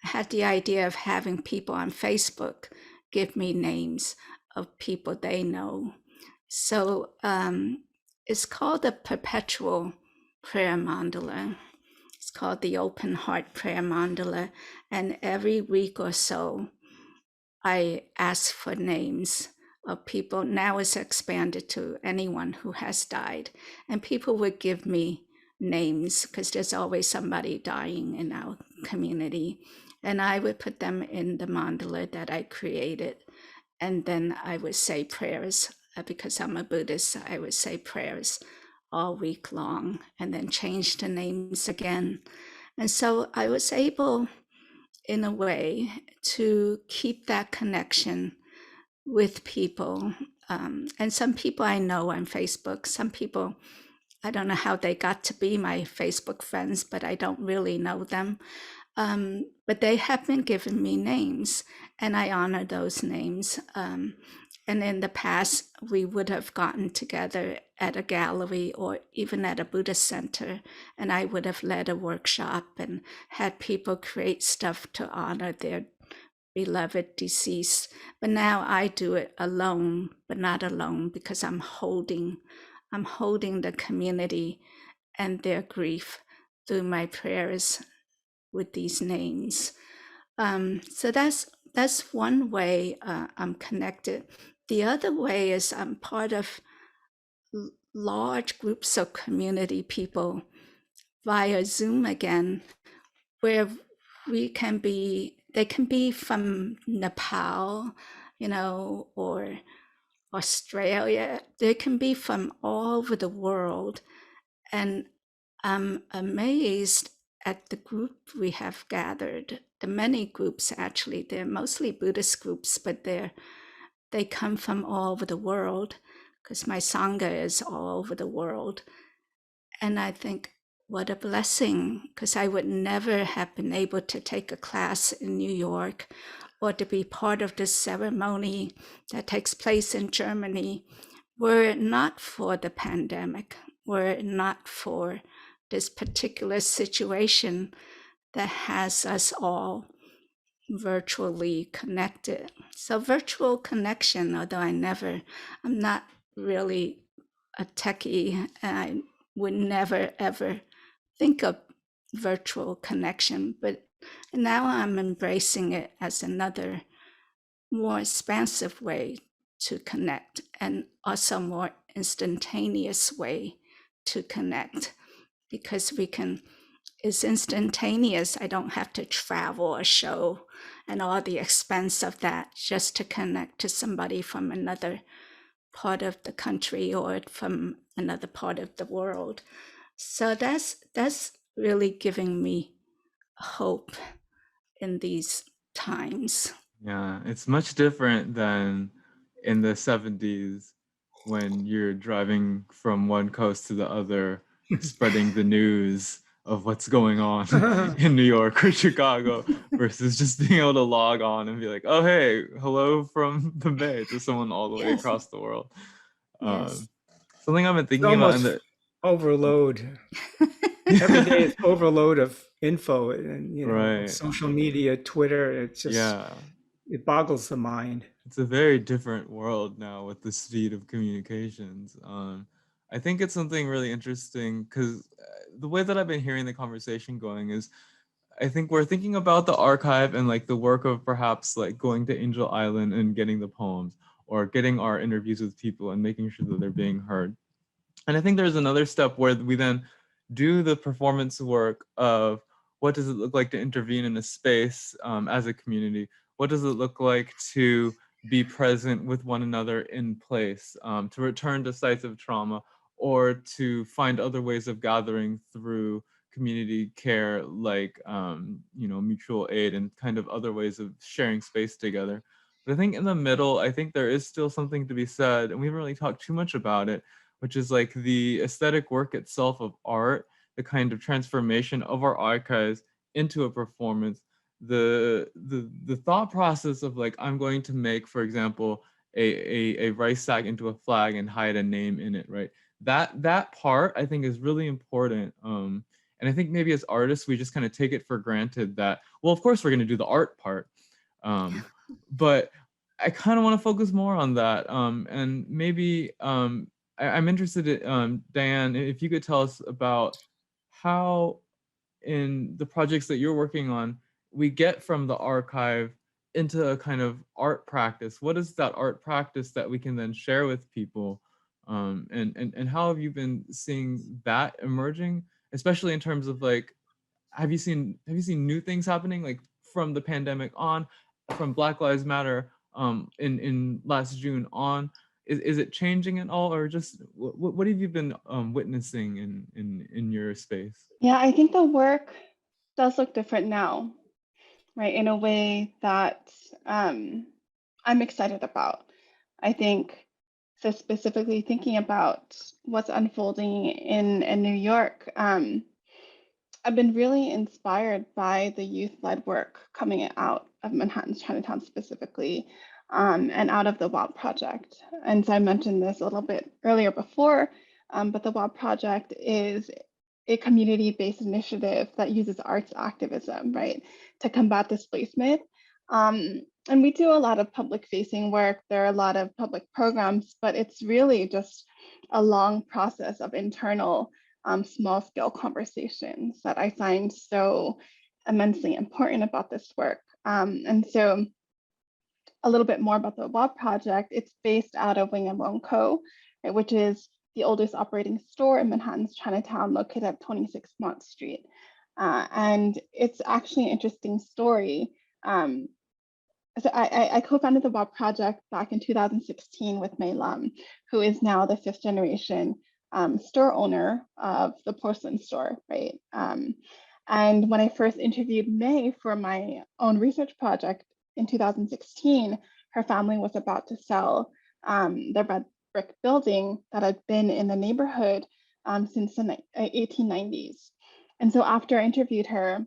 I had the idea of having people on Facebook give me names of people they know. So it's called the Perpetual Prayer Mandala. It's called the Open Heart Prayer Mandala. And every week or so, I ask for names of people. Now it's expanded to anyone who has died. And people would give me names because there's always somebody dying in our community. And I would put them in the mandala that I created. And then I would say prayers. Because I'm a Buddhist, I would say prayers all week long and then change the names again. And so I was able, in a way, to keep that connection with people. And some people I know on Facebook, some people, I don't know how they got to be my Facebook friends, but I don't really know them. But they have been giving me names, and I honor those names. And in the past, we would have gotten together at a gallery or even at a Buddhist center, and I would have led a workshop and had people create stuff to honor their beloved deceased. But now I do it alone, but not alone, because I'm holding the community and their grief through my prayers with these names. So that's one way I'm connected. The other way is I'm part of large groups of community people via Zoom again, where they can be from Nepal, or Australia. They can be from all over the world. And I'm amazed at the group we have gathered. The many groups, actually, they're mostly Buddhist groups, but they come from all over the world, because my Sangha is all over the world. And I think, what a blessing, because I would never have been able to take a class in New York or to be part of this ceremony that takes place in Germany were it not for the pandemic, were it not for this particular situation that has us all virtually connected. So virtual connection, although I'm not really a techie, and I would never ever think of virtual connection, but now I'm embracing it as another more expansive way to connect, and also more instantaneous way to connect, because it's instantaneous. I don't have to travel a show and all the expense of that just to connect to somebody from another part of the country or from another part of the world. So that's really giving me hope in these times. Yeah, it's much different than in the 70s when you're driving from one coast to the other, spreading the news of what's going on in New York or Chicago, versus just being able to log on and be like, oh, hey, hello from the Bay to someone all the way Yes. across the world. Yes. Something I've been It's thinking about in almost the overload. Every day is overload of info and, right. social media, Twitter. It's just, Yeah. it boggles the mind. It's a very different world now with the speed of communications. I think it's something really interesting because the way that I've been hearing the conversation going is I think we're thinking about the archive and like the work of perhaps like going to Angel Island and getting the poems or getting our interviews with people and making sure that they're being heard. And I think there's another step where we then do the performance work of what does it look like to intervene in a space as a community? What does it look like to be present with one another in place, to return to sites of trauma, or to find other ways of gathering through community care, like mutual aid and kind of other ways of sharing space together. But I think in the middle, I think there is still something to be said, and we haven't really talked too much about it, which is like the aesthetic work itself of art, the kind of transformation of our archives into a performance, the thought process of like, I'm going to make, for example, a rice sack into a flag and hide a name in it, right? That part I think is really important. And I think maybe as artists, we just kind of take it for granted that, well, of course we're going to do the art part. But I kind of want to focus more on that. And maybe I'm interested in, Diane, if you could tell us about how in the projects that you're working on, we get from the archive into a kind of art practice. What is that art practice that we can then share with people? And how have you been seeing that emerging, especially in terms of like, have you seen new things happening like from the pandemic on, from Black Lives Matter in last June on? Is it changing at all, or just what have you been witnessing in your space? Yeah, I think the work does look different now, right? In a way that I'm excited about. I think, so specifically thinking about what's unfolding in New York, I've been really inspired by the youth-led work coming out of Manhattan's Chinatown specifically, and out of the W.O.W project. And so I mentioned this a little bit earlier before, but the W.O.W project is a community-based initiative that uses arts activism, right, to combat displacement. And we do a lot of public-facing work. There are a lot of public programs, but it's really just a long process of internal small-scale conversations that I find so immensely important about this work. And so a little bit more about the W.O.W project. It's based out of Wing and Wong Co., right, which is the oldest operating store in Manhattan's Chinatown, located at 26 Mott Street. And it's actually an interesting story. So I co-founded the W.O.W project back in 2016 with Mei Lam, who is now the 5th generation store owner of the porcelain store, right? And when I first interviewed Mei for my own research project in 2016, her family was about to sell the red brick building that had been in the neighborhood since the 1890s. And so after I interviewed her,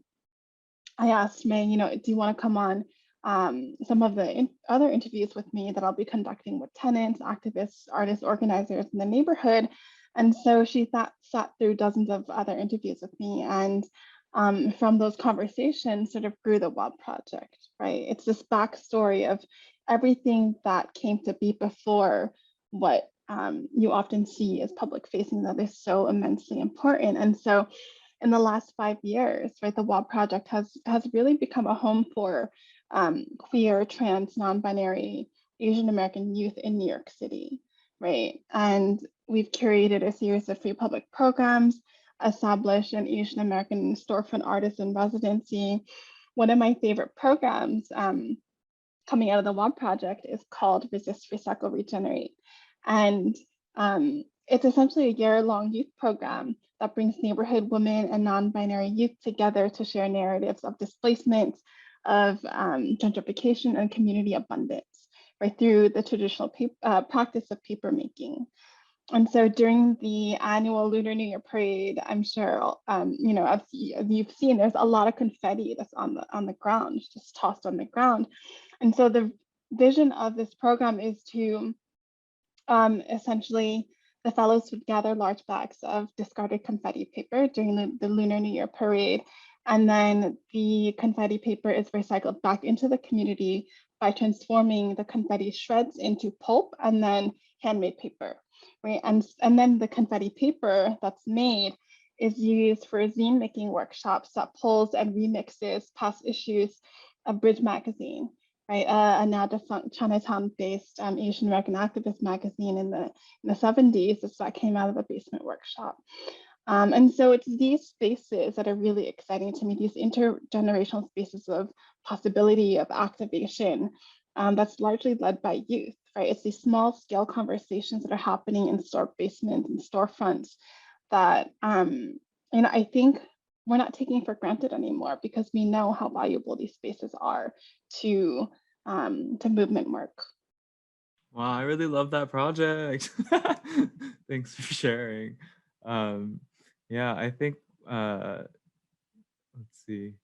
I asked Mei, do you want to come on some of the other interviews with me that I'll be conducting with tenants, activists, artists, organizers in the neighborhood? And so she sat through dozens of other interviews with me, and from those conversations sort of grew the W.O.W project, right? It's this backstory of everything that came to be before what you often see as public facing that is so immensely important. And so in the last 5 years, right, the W.O.W project has really become a home for queer, trans, non-binary, Asian American youth in New York City, right? And we've curated a series of free public programs, established an Asian American storefront artist in residency. One of my favorite programs coming out of the W.O.W project is called Resist, Recycle, Regenerate. And it's essentially a year-long youth program that brings neighborhood women and non-binary youth together to share narratives of displacement, of gentrification, and community abundance, right, through the traditional practice of paper making. And so during the annual Lunar New Year parade, I'm sure, you know, as you've seen, there's a lot of confetti that's on the ground, just tossed on the ground. And so the vision of this program is to essentially, the fellows would gather large bags of discarded confetti paper during the Lunar New Year parade. And then the confetti paper is recycled back into the community by transforming the confetti shreds into pulp and then handmade paper, right? And then the confetti paper that's made is used for zine making workshops that pulls and remixes past issues of Bridge magazine, right? A now defunct Chinatown-based Asian American activist magazine in the 70s that came out of the basement workshop. And so it's these spaces that are really exciting to me, these intergenerational spaces of possibility, of activation, that's largely led by youth, right? It's these small scale conversations that are happening in store basements and storefronts that, you know, I think we're not taking for granted anymore because we know how valuable these spaces are to movement work. Wow, I really love that project. Thanks for sharing. Yeah, I think, let's see.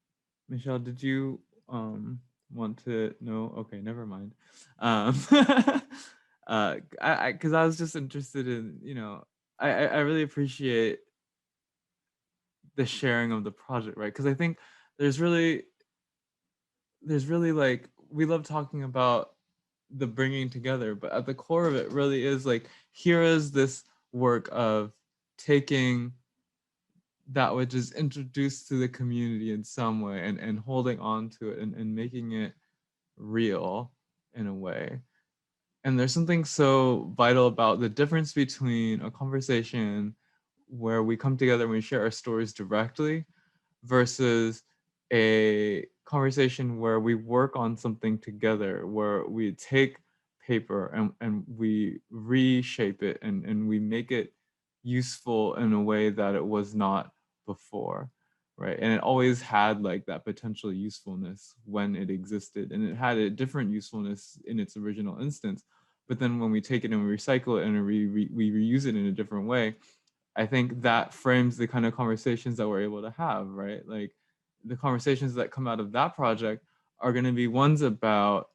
Michelle, did you want to know? Okay, never mind. Because I was just interested in, you know, I really appreciate the sharing of the project, right? Because I think there's really like, we love talking about the bringing together, but at the core of it really is like, here is this work of taking that which is introduced to the community in some way and holding on to it and making it real in a way. And there's something so vital about the difference between a conversation where we come together and we share our stories directly versus a conversation where we work on something together, where we take paper and we reshape it and we make it useful in a way that it was not before, right? And it always had like that potential usefulness when it existed, and it had a different usefulness in its original instance. But then when we take it and we recycle it and we reuse it in a different way, I think that frames the kind of conversations that we're able to have, right? Like the conversations that come out of that project are going to be ones about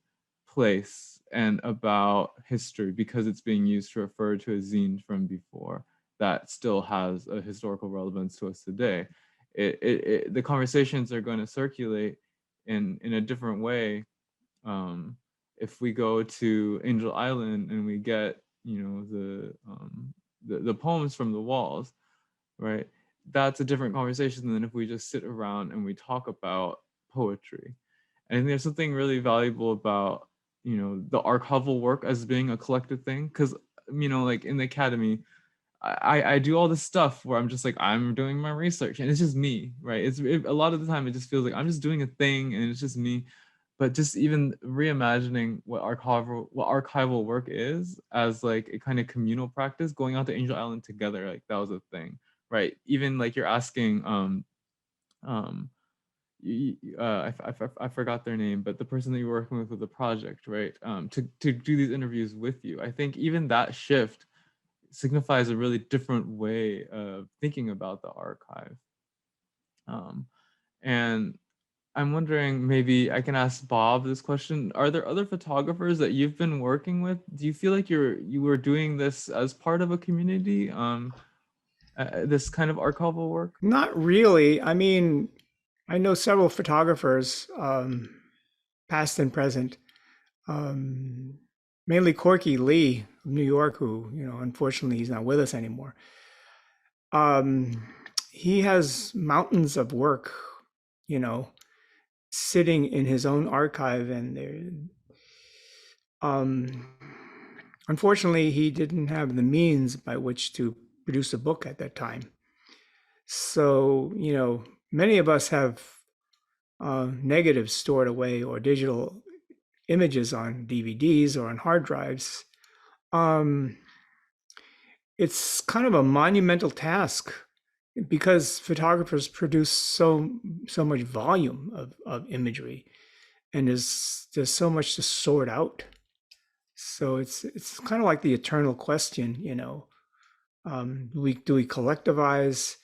place and about history because it's being used to refer to a zine from before that still has a historical relevance to us today. The conversations are going to circulate in a different way. If we go to Angel Island and we get, you know, the poems from the walls, right? That's a different conversation than if we just sit around and we talk about poetry. And I think there's something really valuable about, you know, the archival work as being a collective thing. Because, you know, like in the academy, I do all this stuff where I'm just like, I'm doing my research and it's just me, right? A lot of the time it just feels like I'm just doing a thing and it's just me. But just even reimagining what archival work is as like a kind of communal practice, going out to Angel Island together, like that was a thing, right? Even like you're asking, I forgot their name, but the person that you're working with the project, right? To do these interviews with you. I think even that shift signifies a really different way of thinking about the archive. And I'm wondering, maybe I can ask Bob this question. Are there other photographers that you've been working with? Do you feel like you were doing this as part of a community, this kind of archival work? Not really. I mean, I know several photographers, past and present, mainly Corky Lee of New York, who, you know, unfortunately he's not with us anymore. He has mountains of work, you know, sitting in his own archive, and unfortunately he didn't have the means by which to produce a book at that time. So, you know, many of us have negatives stored away or digital images on DVDs or on hard drives. it's kind of a monumental task because photographers produce so much volume of imagery, and there's so much to sort out. So it's kind of like the eternal question, you know. Do we collectivize?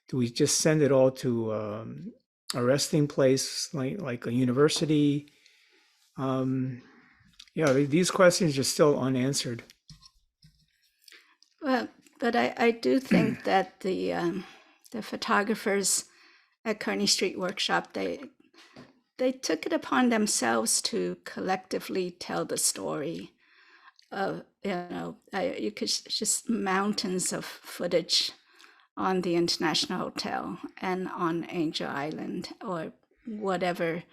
Do we just send it all to a resting place like a university? Yeah, these questions are still unanswered. Well, but I do think that the photographers at Kearny Street Workshop, they took it upon themselves to collectively tell the story. You could just mountains of footage on the International Hotel and on Angel Island or whatever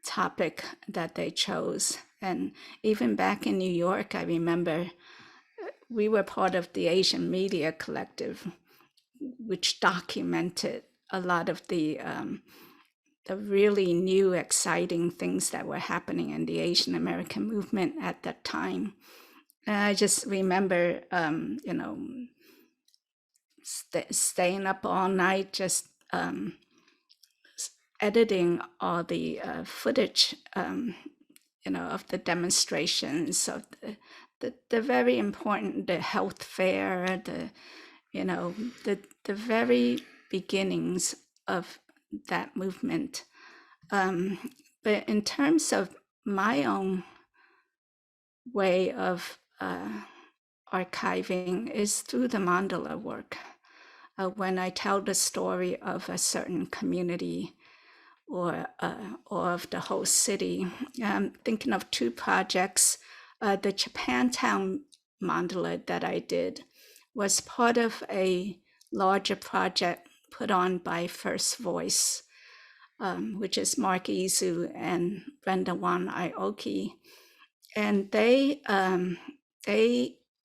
topic that they chose. And even back in New York, I remember we were part of the Asian Media Collective, which documented a lot of the really new, exciting things that were happening in the Asian American movement at that time. And I just remember, staying up all night, just editing all the footage, of the demonstrations, of the very important, the health fair, the very beginnings of that movement. But in terms of my own way of archiving is through the mandala work. When I tell the story of a certain community or of the whole city, I'm thinking of two projects. The Japantown mandala that I did was part of a larger project put on by First Voice, which is Mark Izu and Brenda Wan Aoki. And they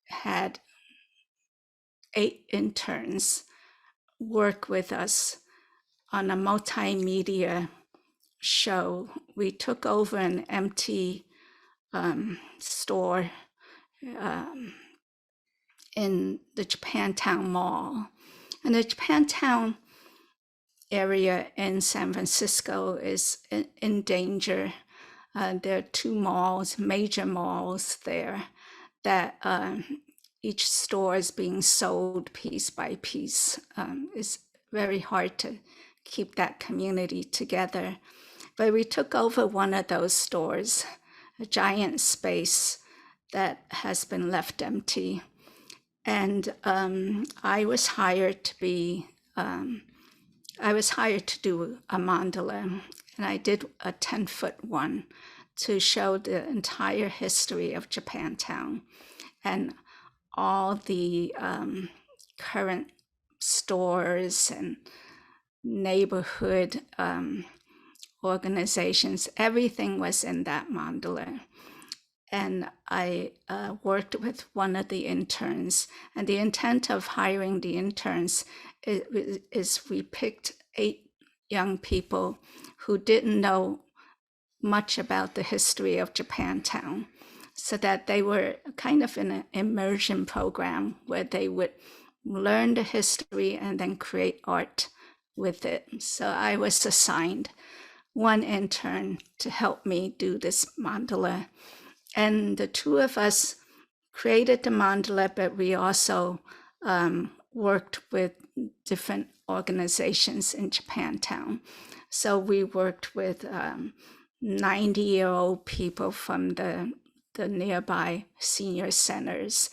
had 8 interns work with us on a multimedia show. We took over an empty store in the Japantown Mall. And the Japantown area in San Francisco is in danger. There are 2 malls, major malls there, that each store is being sold piece by piece. It's very hard to keep that community together. But we took over one of those stores, a giant space that has been left empty. And I was hired to do a mandala, and I did a 10-foot one to show the entire history of Japantown and all the current stores and neighborhood organizations. Everything was in that mandala. And I worked with one of the interns. And the intent of hiring the interns is we picked 8 young people who didn't know much about the history of Japantown, so that they were kind of in an immersion program where they would learn the history and then create art with it. So I was assigned one intern to help me do this mandala. And the 2 of us created the mandala, but we also worked with different organizations in Japantown. So we worked with 90-year-old people from the nearby senior centers.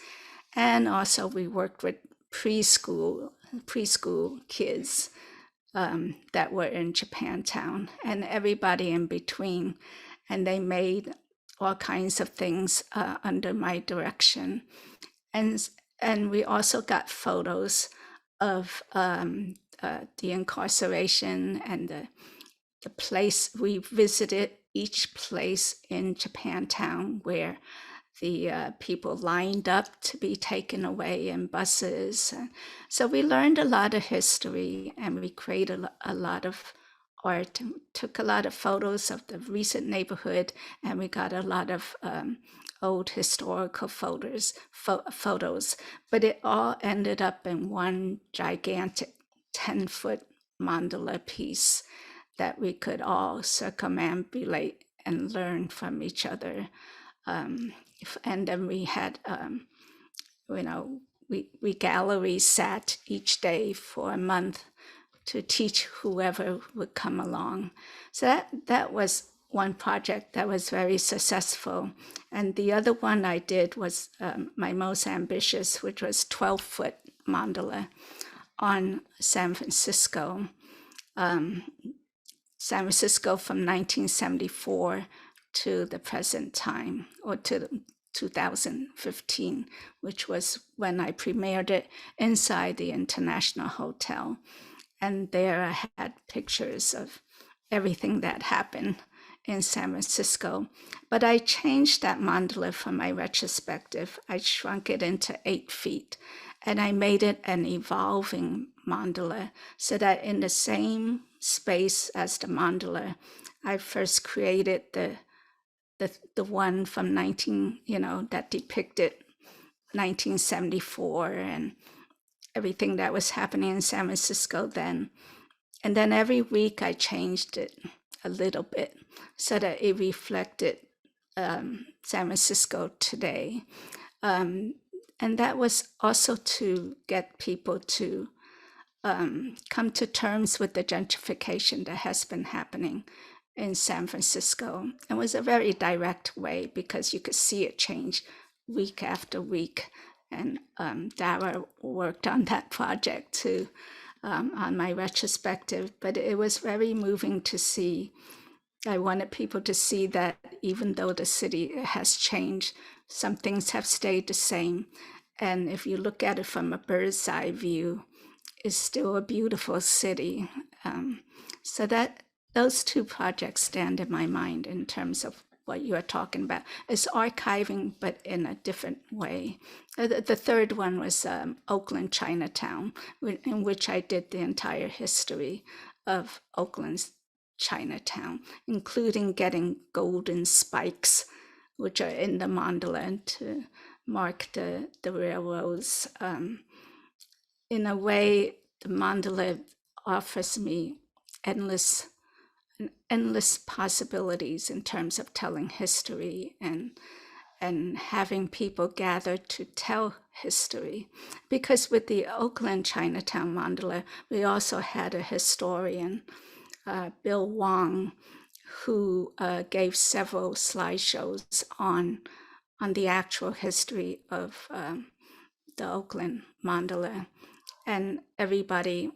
And also we worked with preschool kids that were in Japantown and everybody in between. And they made all kinds of things under my direction. And we also got photos of the incarceration and the place. We visited each place in Japantown where the people lined up to be taken away in buses. So we learned a lot of history, and we created a lot of art, took a lot of photos of the recent neighborhood, and we got a lot of old historical photos, but it all ended up in one gigantic 10-foot mandala piece that we could all circumambulate and learn from each other. And then we had, we gallery sat each day for a month to teach whoever would come along. So that was one project that was very successful. And the other one I did was my most ambitious, which was 12-foot mandala on San Francisco. San Francisco from 1974 to the present time, or to 2015, which was when I premiered it inside the International Hotel. And there I had pictures of everything that happened in San Francisco. But I changed that mandala for my retrospective. I shrunk it into 8 feet, and I made it an evolving mandala, so that in the same space as the mandala, I first created the one from that depicted 1974 and everything that was happening in San Francisco then. And then every week I changed it a little bit so that it reflected San Francisco today. And that was also to get people to come to terms with the gentrification that has been happening in San Francisco. It was a very direct way because you could see it change week after week. And Dara worked on that project too, on my retrospective, but it was very moving to see. I wanted people to see that even though the city has changed, some things have stayed the same. And if you look at it from a bird's eye view, it's still a beautiful city. So that those two projects stand in my mind in terms of what you are talking about. It's archiving, but in a different way. The third one was Oakland Chinatown, in which I did the entire history of Oakland's Chinatown, including getting golden spikes, which are in the mandala to mark the railroads. In a way, the mandala offers me endless possibilities in terms of telling history and having people gather to tell history. Because with the Oakland Chinatown mandala, we also had a historian, Bill Wong, who gave several slideshows on the actual history of the Oakland mandala. And everybody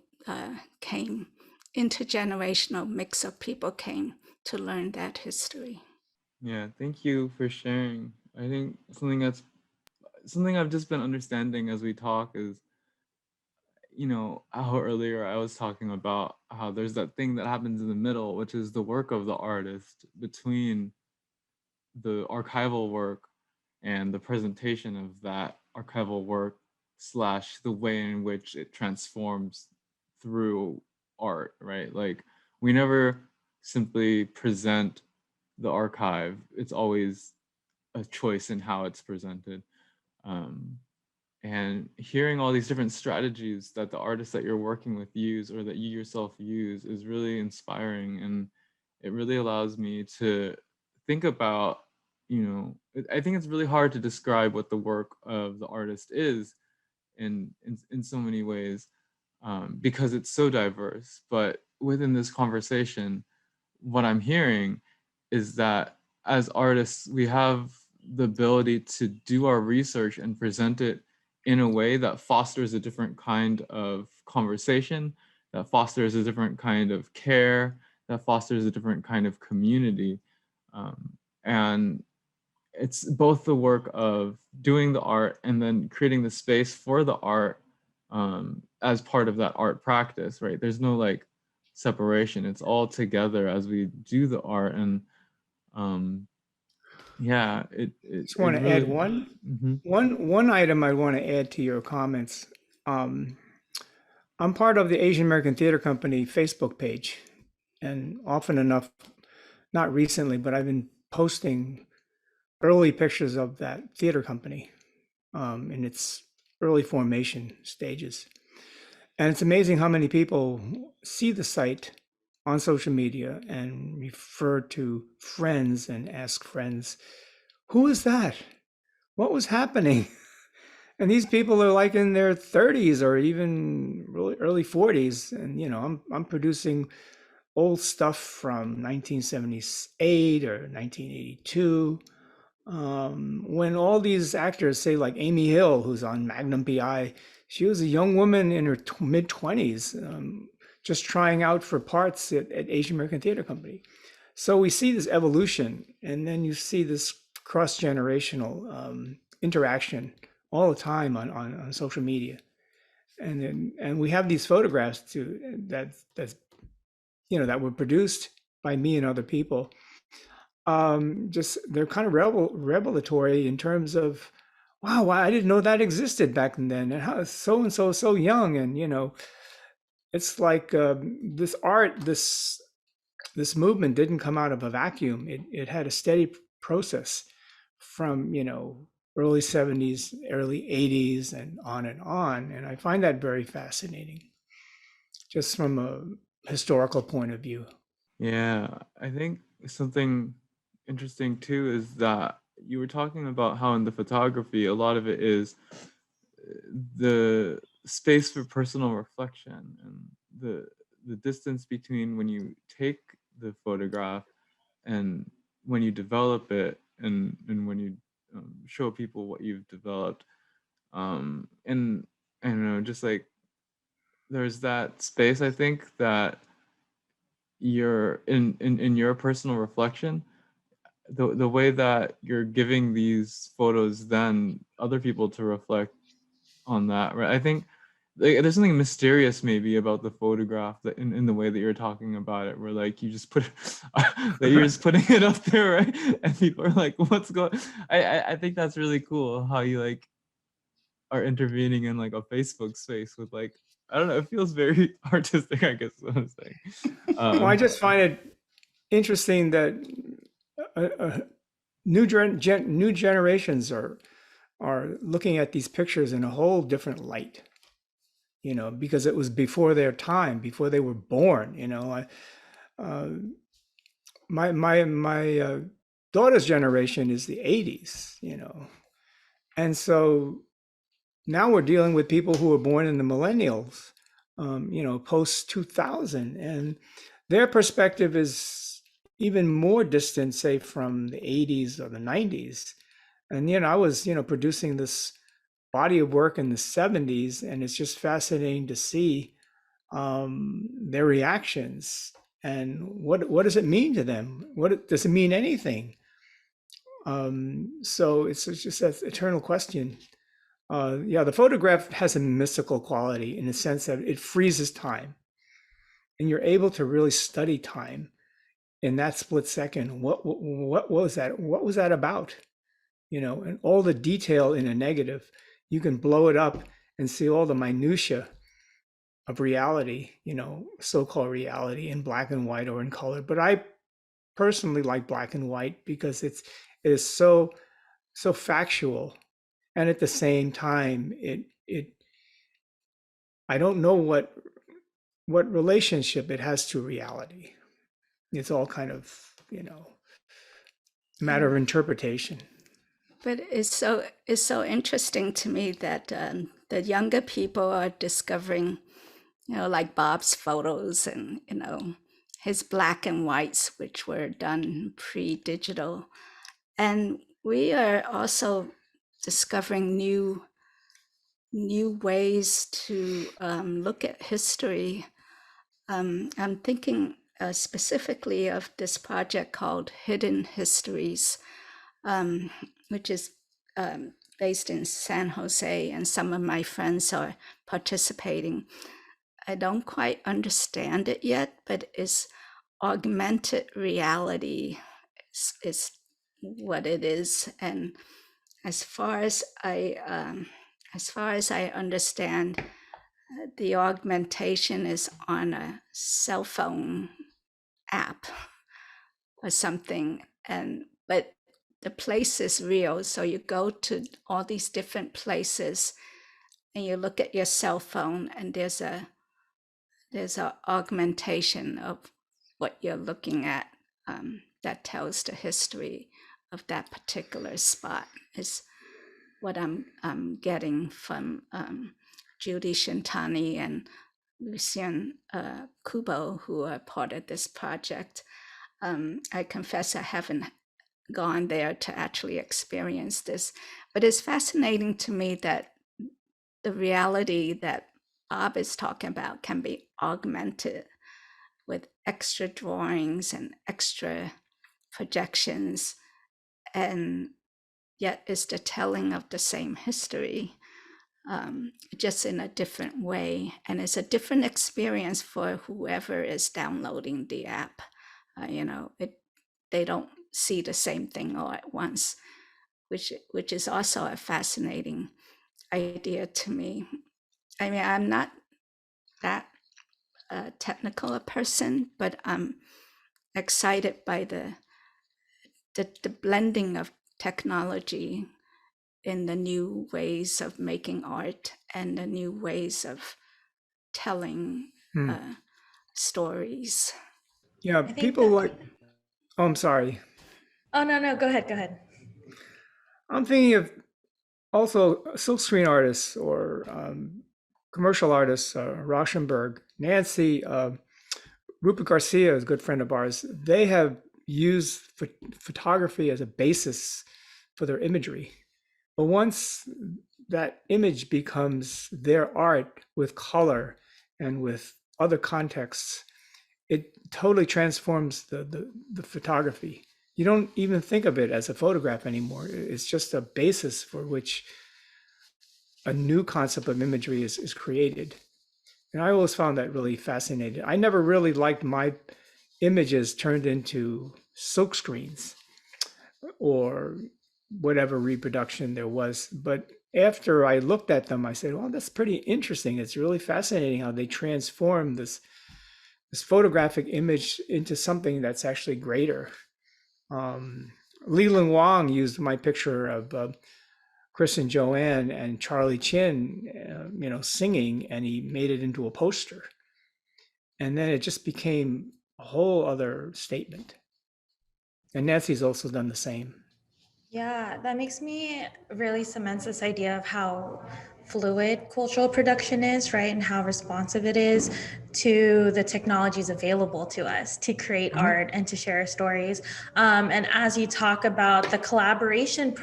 came, intergenerational mix of people came to learn that history. Yeah, thank you for sharing. I think something I've just been understanding as we talk is, how earlier I was talking about how there's that thing that happens in the middle, which is the work of the artist between the archival work and the presentation of that archival work / the way in which it transforms through art, right? Like, we never simply present the archive. It's always a choice in how it's presented. And hearing all these different strategies that the artists that you're working with use, or that you yourself use, is really inspiring. And it really allows me to think about, I think it's really hard to describe what the work of the artist is in so many ways, because it's so diverse. But within this conversation, what I'm hearing is that as artists, we have the ability to do our research and present it in a way that fosters a different kind of conversation, that fosters a different kind of care, that fosters a different kind of community. And it's both the work of doing the art and then creating the space for the art as part of that art practice, right? There's no like separation. It's all together as we do the art. And yeah, it Just want to really, add one item I want to add to your comments. I'm part of the Asian American Theater Company Facebook page, And often enough, not recently, but I've been posting early pictures of that theater company in its early formation stages. And it's amazing how many people see the site on social media and refer to friends and ask friends, who is that? What was happening? And these people are like in their 30s or even really early 40s. And, I'm producing old stuff from 1978 or 1982. When all these actors, say like Amy Hill, who's on Magnum PI, she was a young woman in her mid 20s, just trying out for parts at Asian American Theater Company. So we see this evolution, and then you see this cross generational interaction all the time on social media, and we have these photographs that's that were produced by me and other people. Just they're kind of revelatory in terms of, wow, I didn't know that existed back then, and how so and so young, and it's like this art, this movement didn't come out of a vacuum. It had a steady process from early 70s, early 80s, and on and on. And I find that very fascinating, just from a historical point of view. Yeah, I think something interesting too is that you were talking about how in the photography, a lot of it is the space for personal reflection and the distance between when you take the photograph and when you develop it and when you show people what you've developed. And I don't know, just like there's that space, I think, that you're in your personal reflection, the way that you're giving these photos then other people to reflect on that, right? I think like, there's something mysterious maybe about the photograph that in the way that you're talking about it, where like you just put that you're just putting it up there, right? And people are like, what's going I think that's really cool how you like are intervening in like a Facebook space with like, I don't know, it feels very artistic, I guess is what I'm saying. Well, I just find it interesting that new generations are looking at these pictures in a whole different light, because it was before their time, before they were born. My daughter's generation is the 80s, and so now we're dealing with people who were born in the millennials, post 2000, and their perspective is even more distant, say, from the 80s or the 90s. And I was producing this body of work in the 70s, and it's just fascinating to see their reactions and what does it mean to them. Does it mean anything? So it's just that eternal question. Yeah, the photograph has a mystical quality in the sense that it freezes time, and you're able to really study time in that split second. What was that? What was that about? And all the detail in a negative, you can blow it up and see all the minutia of reality, so-called reality in black and white or in color. But I personally like black and white because it is so factual, and at the same time, I don't know what relationship it has to reality. It's all kind of matter of interpretation. But it's so interesting to me that the younger people are discovering, like Bob's photos and his black and whites, which were done pre-digital, and we are also discovering new ways to look at history. I'm thinking specifically of this project called Hidden Histories, which is based in San Jose, and some of my friends are participating. I don't quite understand it yet, but it's augmented reality is what it is. And as far as I understand, the augmentation is on a cell phone app or something, but the place is real. So you go to all these different places and you look at your cell phone, and there's a augmentation of what you're looking at, that tells the history of that particular spot, is what I'm getting from Judy Shintani and Lucien Kubo, who are part of this project. I confess I haven't gone there to actually experience this, but it's fascinating to me that the reality that Bob is talking about can be augmented with extra drawings and extra projections, and yet it's the telling of the same history, just in a different way. And it's a different experience for whoever is downloading the app. They don't see the same thing all at once, which is also a fascinating idea to me. I mean, I'm not that technical a person, but I'm excited by the blending of technology in the new ways of making art and the new ways of telling stories. Yeah, people like, oh, I'm sorry. Oh, no, go ahead. I'm thinking of also silkscreen artists or commercial artists, Rauschenberg, Nancy, Rupert Garcia is a good friend of ours. They have used photography as a basis for their imagery. But once that image becomes their art with color and with other contexts, it totally transforms the photography. You don't even think of it as a photograph anymore. It's just a basis for which a new concept of imagery is created. And I always found that really fascinating. I never really liked my images turned into silk screens or whatever reproduction there was. But after I looked at them, I said, well, that's pretty interesting. It's really fascinating how they transform this photographic image into something that's actually greater. Leland Wong used my picture of Chris and Joanne and Charlie Chin, singing, and he made it into a poster. And then it just became a whole other statement. And Nancy's also done the same. Yeah, that makes me really cements this idea of how fluid cultural production is, right? And how responsive it is to the technologies available to us to create art and to share stories. And as you talk about the collaboration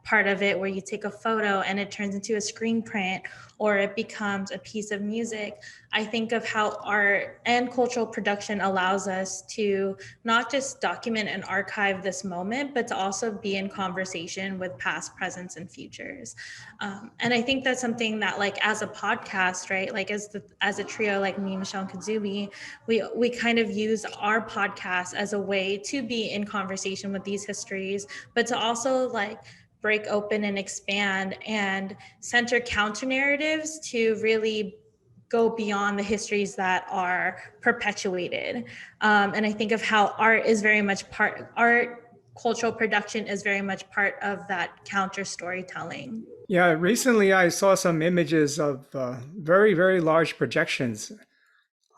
part of it, where you take a photo and it turns into a screen print or it becomes a piece of music, I think of how art and cultural production allows us to not just document and archive this moment, but to also be in conversation with past, presents, and futures. And I think that's something that, like, as a podcast, right, like as a trio, like me, Michelle, and Kazumi, we kind of use our podcast as a way to be in conversation with these histories, but to also like break open and expand and center counter narratives to really go beyond the histories that are perpetuated. And I think of how art, cultural production is very much part of that counter storytelling. Yeah, recently I saw some images of very, very large projections.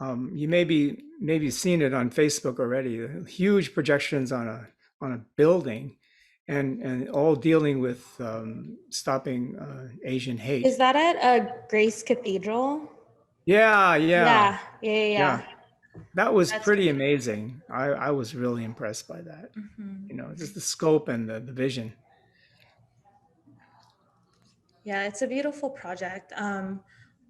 You maybe seen it on Facebook already. Huge projections on a building, and all dealing with stopping Asian hate. Is that at Grace Cathedral? Yeah. That was That's pretty great. amazing. I was really impressed by that. Just the scope and the vision. Yeah, it's a beautiful project.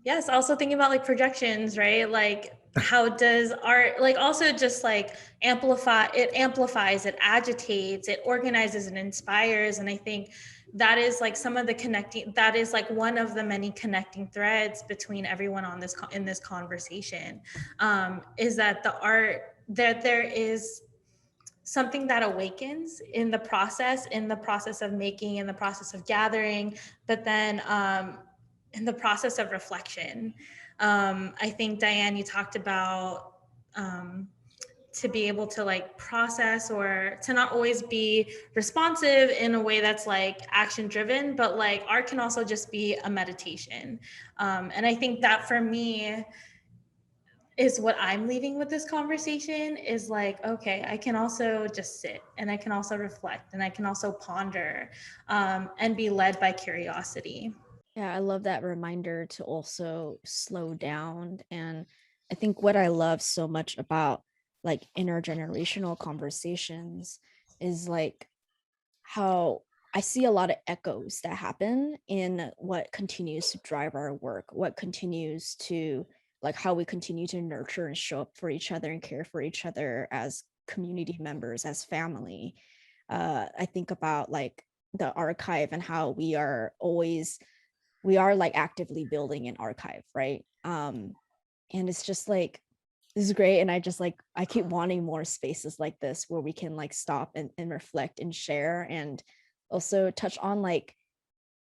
Yes, also thinking about like projections, right? Like, how does art like also just like amplifies, it agitates, it organizes and inspires. And I think that is like that is like one of the many connecting threads between everyone on in this conversation, is that the art, there is something that awakens in the process of making, in the process of gathering, but then in the process of reflection. I think, Diane, you talked about to be able to like process, or to not always be responsive in a way that's like action driven, but like art can also just be a meditation. And I think that for me is what I'm leaving with this conversation, is like, okay, I can also just sit, and I can also reflect, and I can also ponder, and be led by curiosity. Yeah, I love that reminder to also slow down. And I think what I love so much about like intergenerational conversations is like how I see a lot of echoes that happen in what continues to drive our work, what continues to like how we continue to nurture and show up for each other and care for each other as community members, as family. I think about like the archive and how we are like actively building an archive, right? And it's just like this is great, and I just like I keep wanting more spaces like this where we can like stop and reflect and share, and also touch on like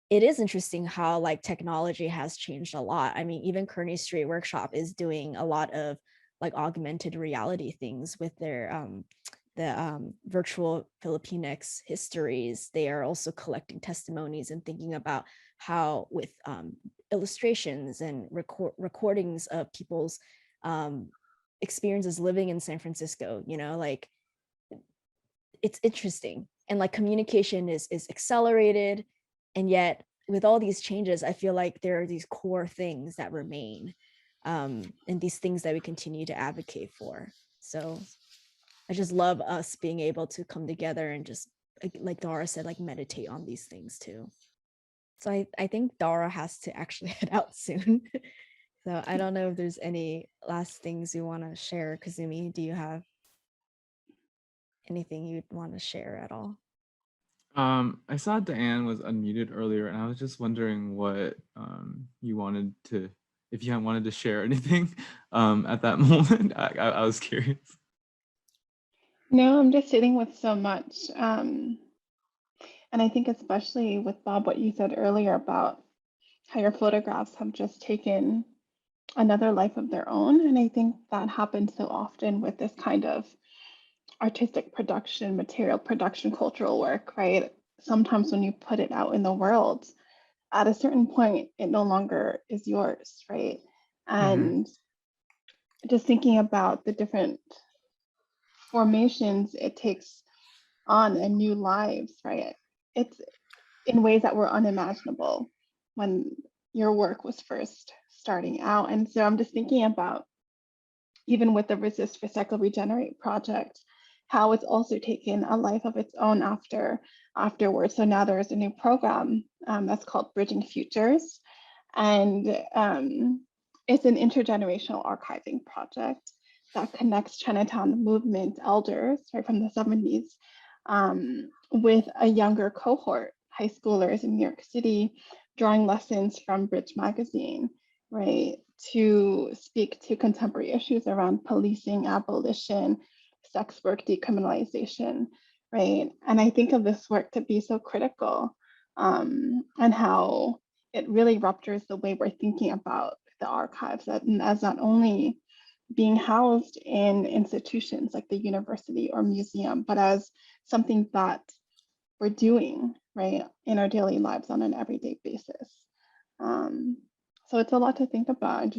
it is interesting how like technology has changed a lot. I mean, even Kearny Street Workshop is doing a lot of like augmented reality things with their virtual Filipinx histories. They are also collecting testimonies and thinking about how with illustrations and recordings of people's um, experiences living in San Francisco, you know, like it's interesting, and like communication is accelerated, and yet with all these changes I feel like there are these core things that remain, and these things that we continue to advocate for. So I just love us being able to come together and just like Dara said, like meditate on these things too. So I think Dara has to actually head out soon. So I don't know if there's any last things you want to share. Kazumi, do you have anything you'd want to share at all? I saw Diane was unmuted earlier, and I was just wondering what you wanted to, if you wanted to share anything at that moment. I was curious. No, I'm just sitting with so much. And I think especially with Bob, what you said earlier about how your photographs have just taken another life of their own. And I think that happens so often with this kind of artistic production, material production, cultural work, right? Sometimes when you put it out in the world, at a certain point, it no longer is yours, right? Mhm. And just thinking about the different formations it takes on and new lives, right? It's in ways that were unimaginable when your work was first starting out. And so I'm just thinking about, even with the Resist, Recycle, Regenerate project, how it's also taken a life of its own afterwards. So now there's a new program that's called Bridging Futures. And it's an intergenerational archiving project that connects Chinatown movement elders, right, from the 70s with a younger cohort, high schoolers in New York City, drawing lessons from Bridge Magazine, right, to speak to contemporary issues around policing, abolition, sex work, decriminalization, right? And I think of this work to be so critical, and how it really ruptures the way we're thinking about the archives as not only being housed in institutions like the university or museum, but as something that we're doing, right, in our daily lives on an everyday basis. Um, so it's a lot to think about.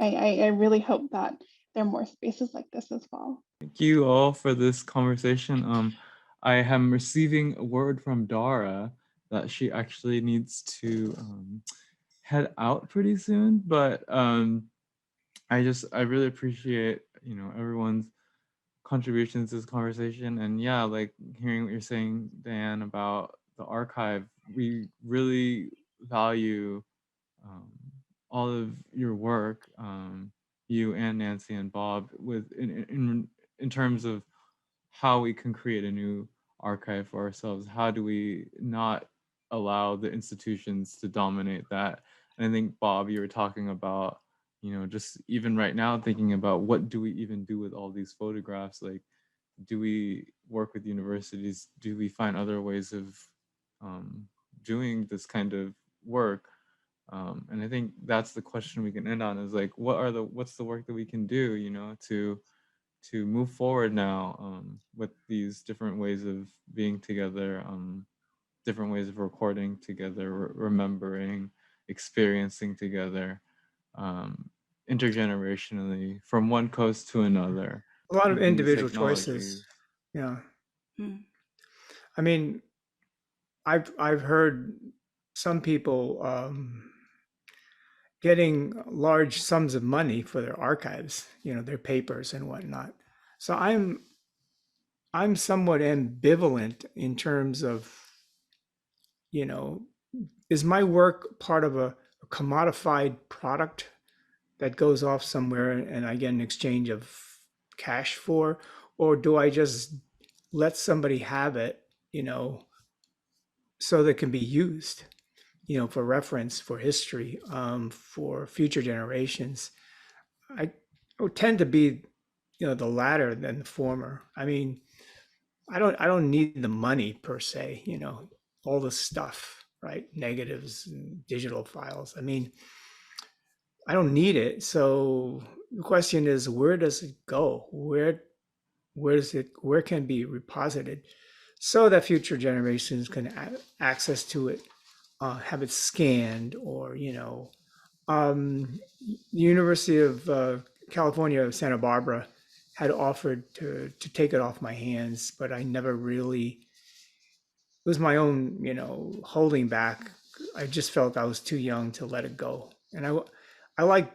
I really hope that there are more spaces like this as well. Thank you all for this conversation. I am receiving a word from Dara that she actually needs to head out pretty soon, but I really appreciate, everyone's contributions to this conversation. And yeah, like hearing what you're saying, Dan, about the archive, we really value um, all of your work, you and Nancy and Bob, with in terms of how we can create a new archive for ourselves. How do we not allow the institutions to dominate that? And I think, Bob, you were talking about, just even right now thinking about what do we even do with all these photographs? Like, do we work with universities? Do we find other ways of um, doing this kind of work? And I think that's the question we can end on, is like, what's the work that we can do, to to move forward now with these different ways of being together, different ways of recording together, remembering, experiencing together, intergenerationally from one coast to another. A lot of With these individual technologies. choices. Yeah. Mm. I mean, I've heard some people getting large sums of money for their archives, their papers and whatnot. So I'm somewhat ambivalent in terms of, is my work part of a commodified product that goes off somewhere and I get an exchange of cash for, or do I just let somebody have it, so that it can be used, for reference, for history, for future generations? I would tend to be, the latter than the former. I mean, I don't need the money per se, all the stuff, right? Negatives and digital files. I mean, I don't need it. So the question is, where does it go? Where can it be reposited so that future generations can access to it, have it scanned, or the University of California, Santa Barbara had offered to take it off my hands, but I never really, it was my own, holding back. I just felt I was too young to let it go. And I like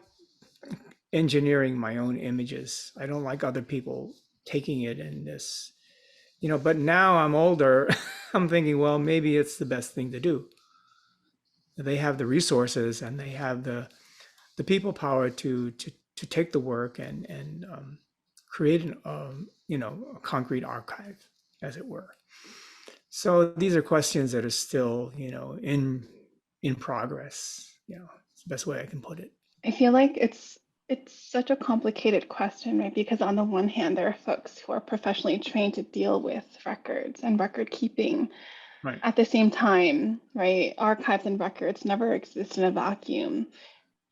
engineering my own images. I don't like other people taking it in this, but now I'm older. I'm thinking, well, maybe it's the best thing to do. They have the resources and they have the people power to take the work and create a concrete archive, as it were. So these are questions that are still, in progress. It's the best way I can put it. I feel like it's such a complicated question, right? Because on the one hand, there are folks who are professionally trained to deal with records and record keeping. Right. At the same time, right, archives and records never exist in a vacuum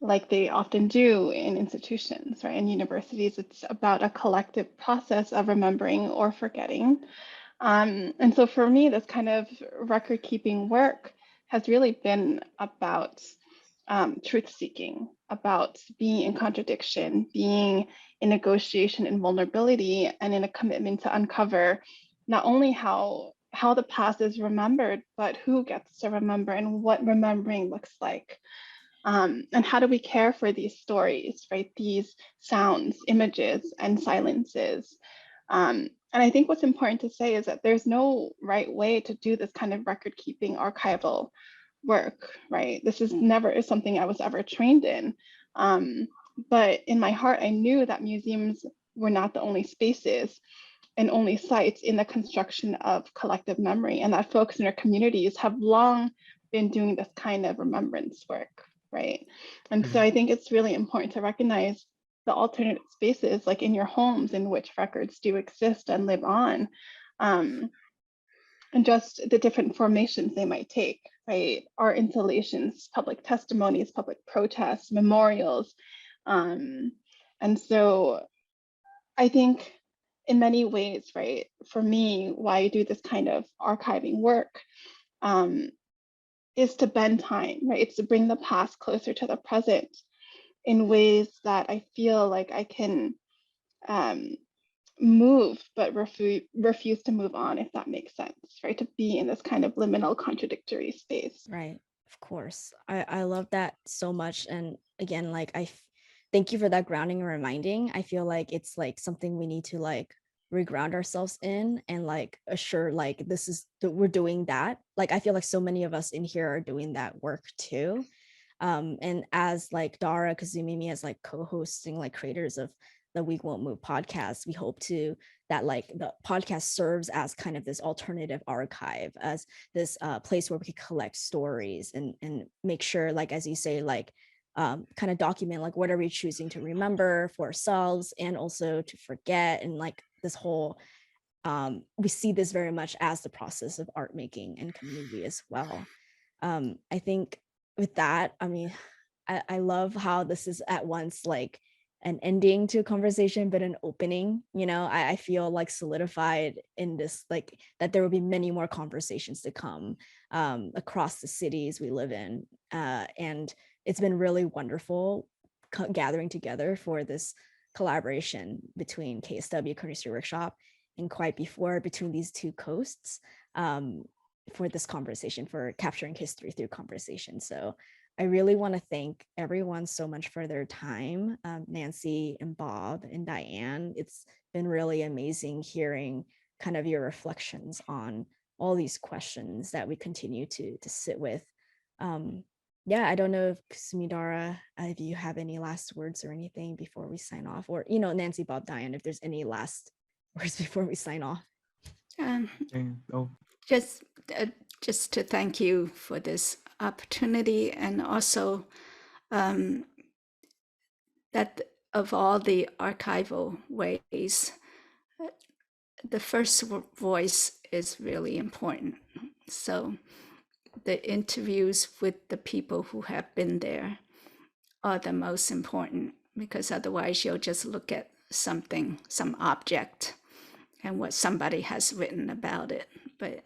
like they often do in institutions, right? In universities, it's about a collective process of remembering or forgetting. And so for me, this kind of record keeping work has really been about truth seeking, about being in contradiction, being in negotiation and vulnerability, and in a commitment to uncover not only how the past is remembered, but who gets to remember and what remembering looks like. And how do we care for these stories, right? These sounds, images, and silences. And I think what's important to say is that there's no right way to do this kind of record keeping archival work, right? This is never something I was ever trained in. But in my heart, I knew that museums were not the only spaces and only sites in the construction of collective memory, and that folks in our communities have long been doing this kind of remembrance work, right? And so I think it's really important to recognize the alternate spaces, like in your homes, in which records do exist and live on, and just the different formations they might take, right? Art installations, public testimonies, public protests, memorials. And so I think in many ways, right, for me, why I do this kind of archiving work is to bend time, right? It's to bring the past closer to the present in ways that I feel like I can move, but refuse to move on, if that makes sense, right? To be in this kind of liminal contradictory space. Right. Of course. I love that so much. And again, like thank you for that grounding and reminding. I feel like it's like something we need to like reground ourselves in and like assure like this is we're doing that. Like I feel like so many of us in here are doing that work too. And as like Dara, Kazumi, me as like co-hosting like creators of the We Won't Move podcast, we hope to that like the podcast serves as kind of this alternative archive, as this place where we can collect stories and make sure, like as you say, like kind of document like what are we choosing to remember for ourselves and also to forget, and like this whole we see this very much as the process of art making and community as well. I think with that, I mean, I love how this is at once like an ending to a conversation, but an opening. I feel like solidified in this, like that there will be many more conversations to come across the cities we live in. And it's been really wonderful gathering together for this collaboration between KSW, Kearny Street Workshop, and quite before between these two coasts for this conversation, for capturing history through conversation. So I really want to thank everyone so much for their time, Nancy and Bob and Diane. It's been really amazing hearing kind of your reflections on all these questions that we continue to sit with. Yeah, I don't know if Kazumi, Dara, if you have any last words or anything before we sign off, or, Nancy, Bob, Diane, if there's any last words before we sign off. Um, Oh, just just to thank you for this opportunity, and also that of all the archival ways, the first voice is really important. So the interviews with the people who have been there are the most important, because otherwise you'll just look at something, some object, and what somebody has written about it. But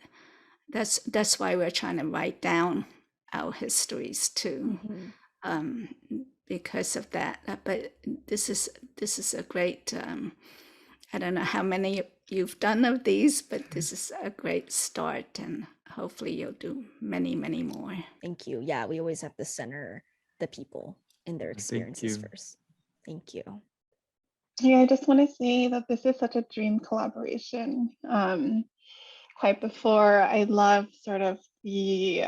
that's why we're trying to write down our histories too, because of that. But this is a great. I don't know how many you've done of these, but this is a great start, and hopefully you'll do many, many more. Thank you. Yeah, we always have to center the people and their experiences you. first. Thank you. Yeah, I just want to say that this is such a dream collaboration. Quite before, I love sort of the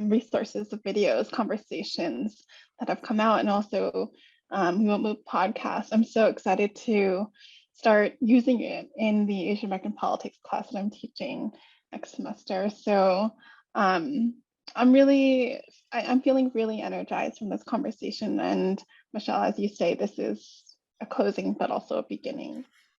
resources, the videos, conversations that have come out, and also We Won't Move podcast. I'm so excited to start using it in the Asian American politics class that I'm teaching next semester. So I'm feeling really energized from this conversation. And Michelle, as you say, this is a closing, but also a beginning.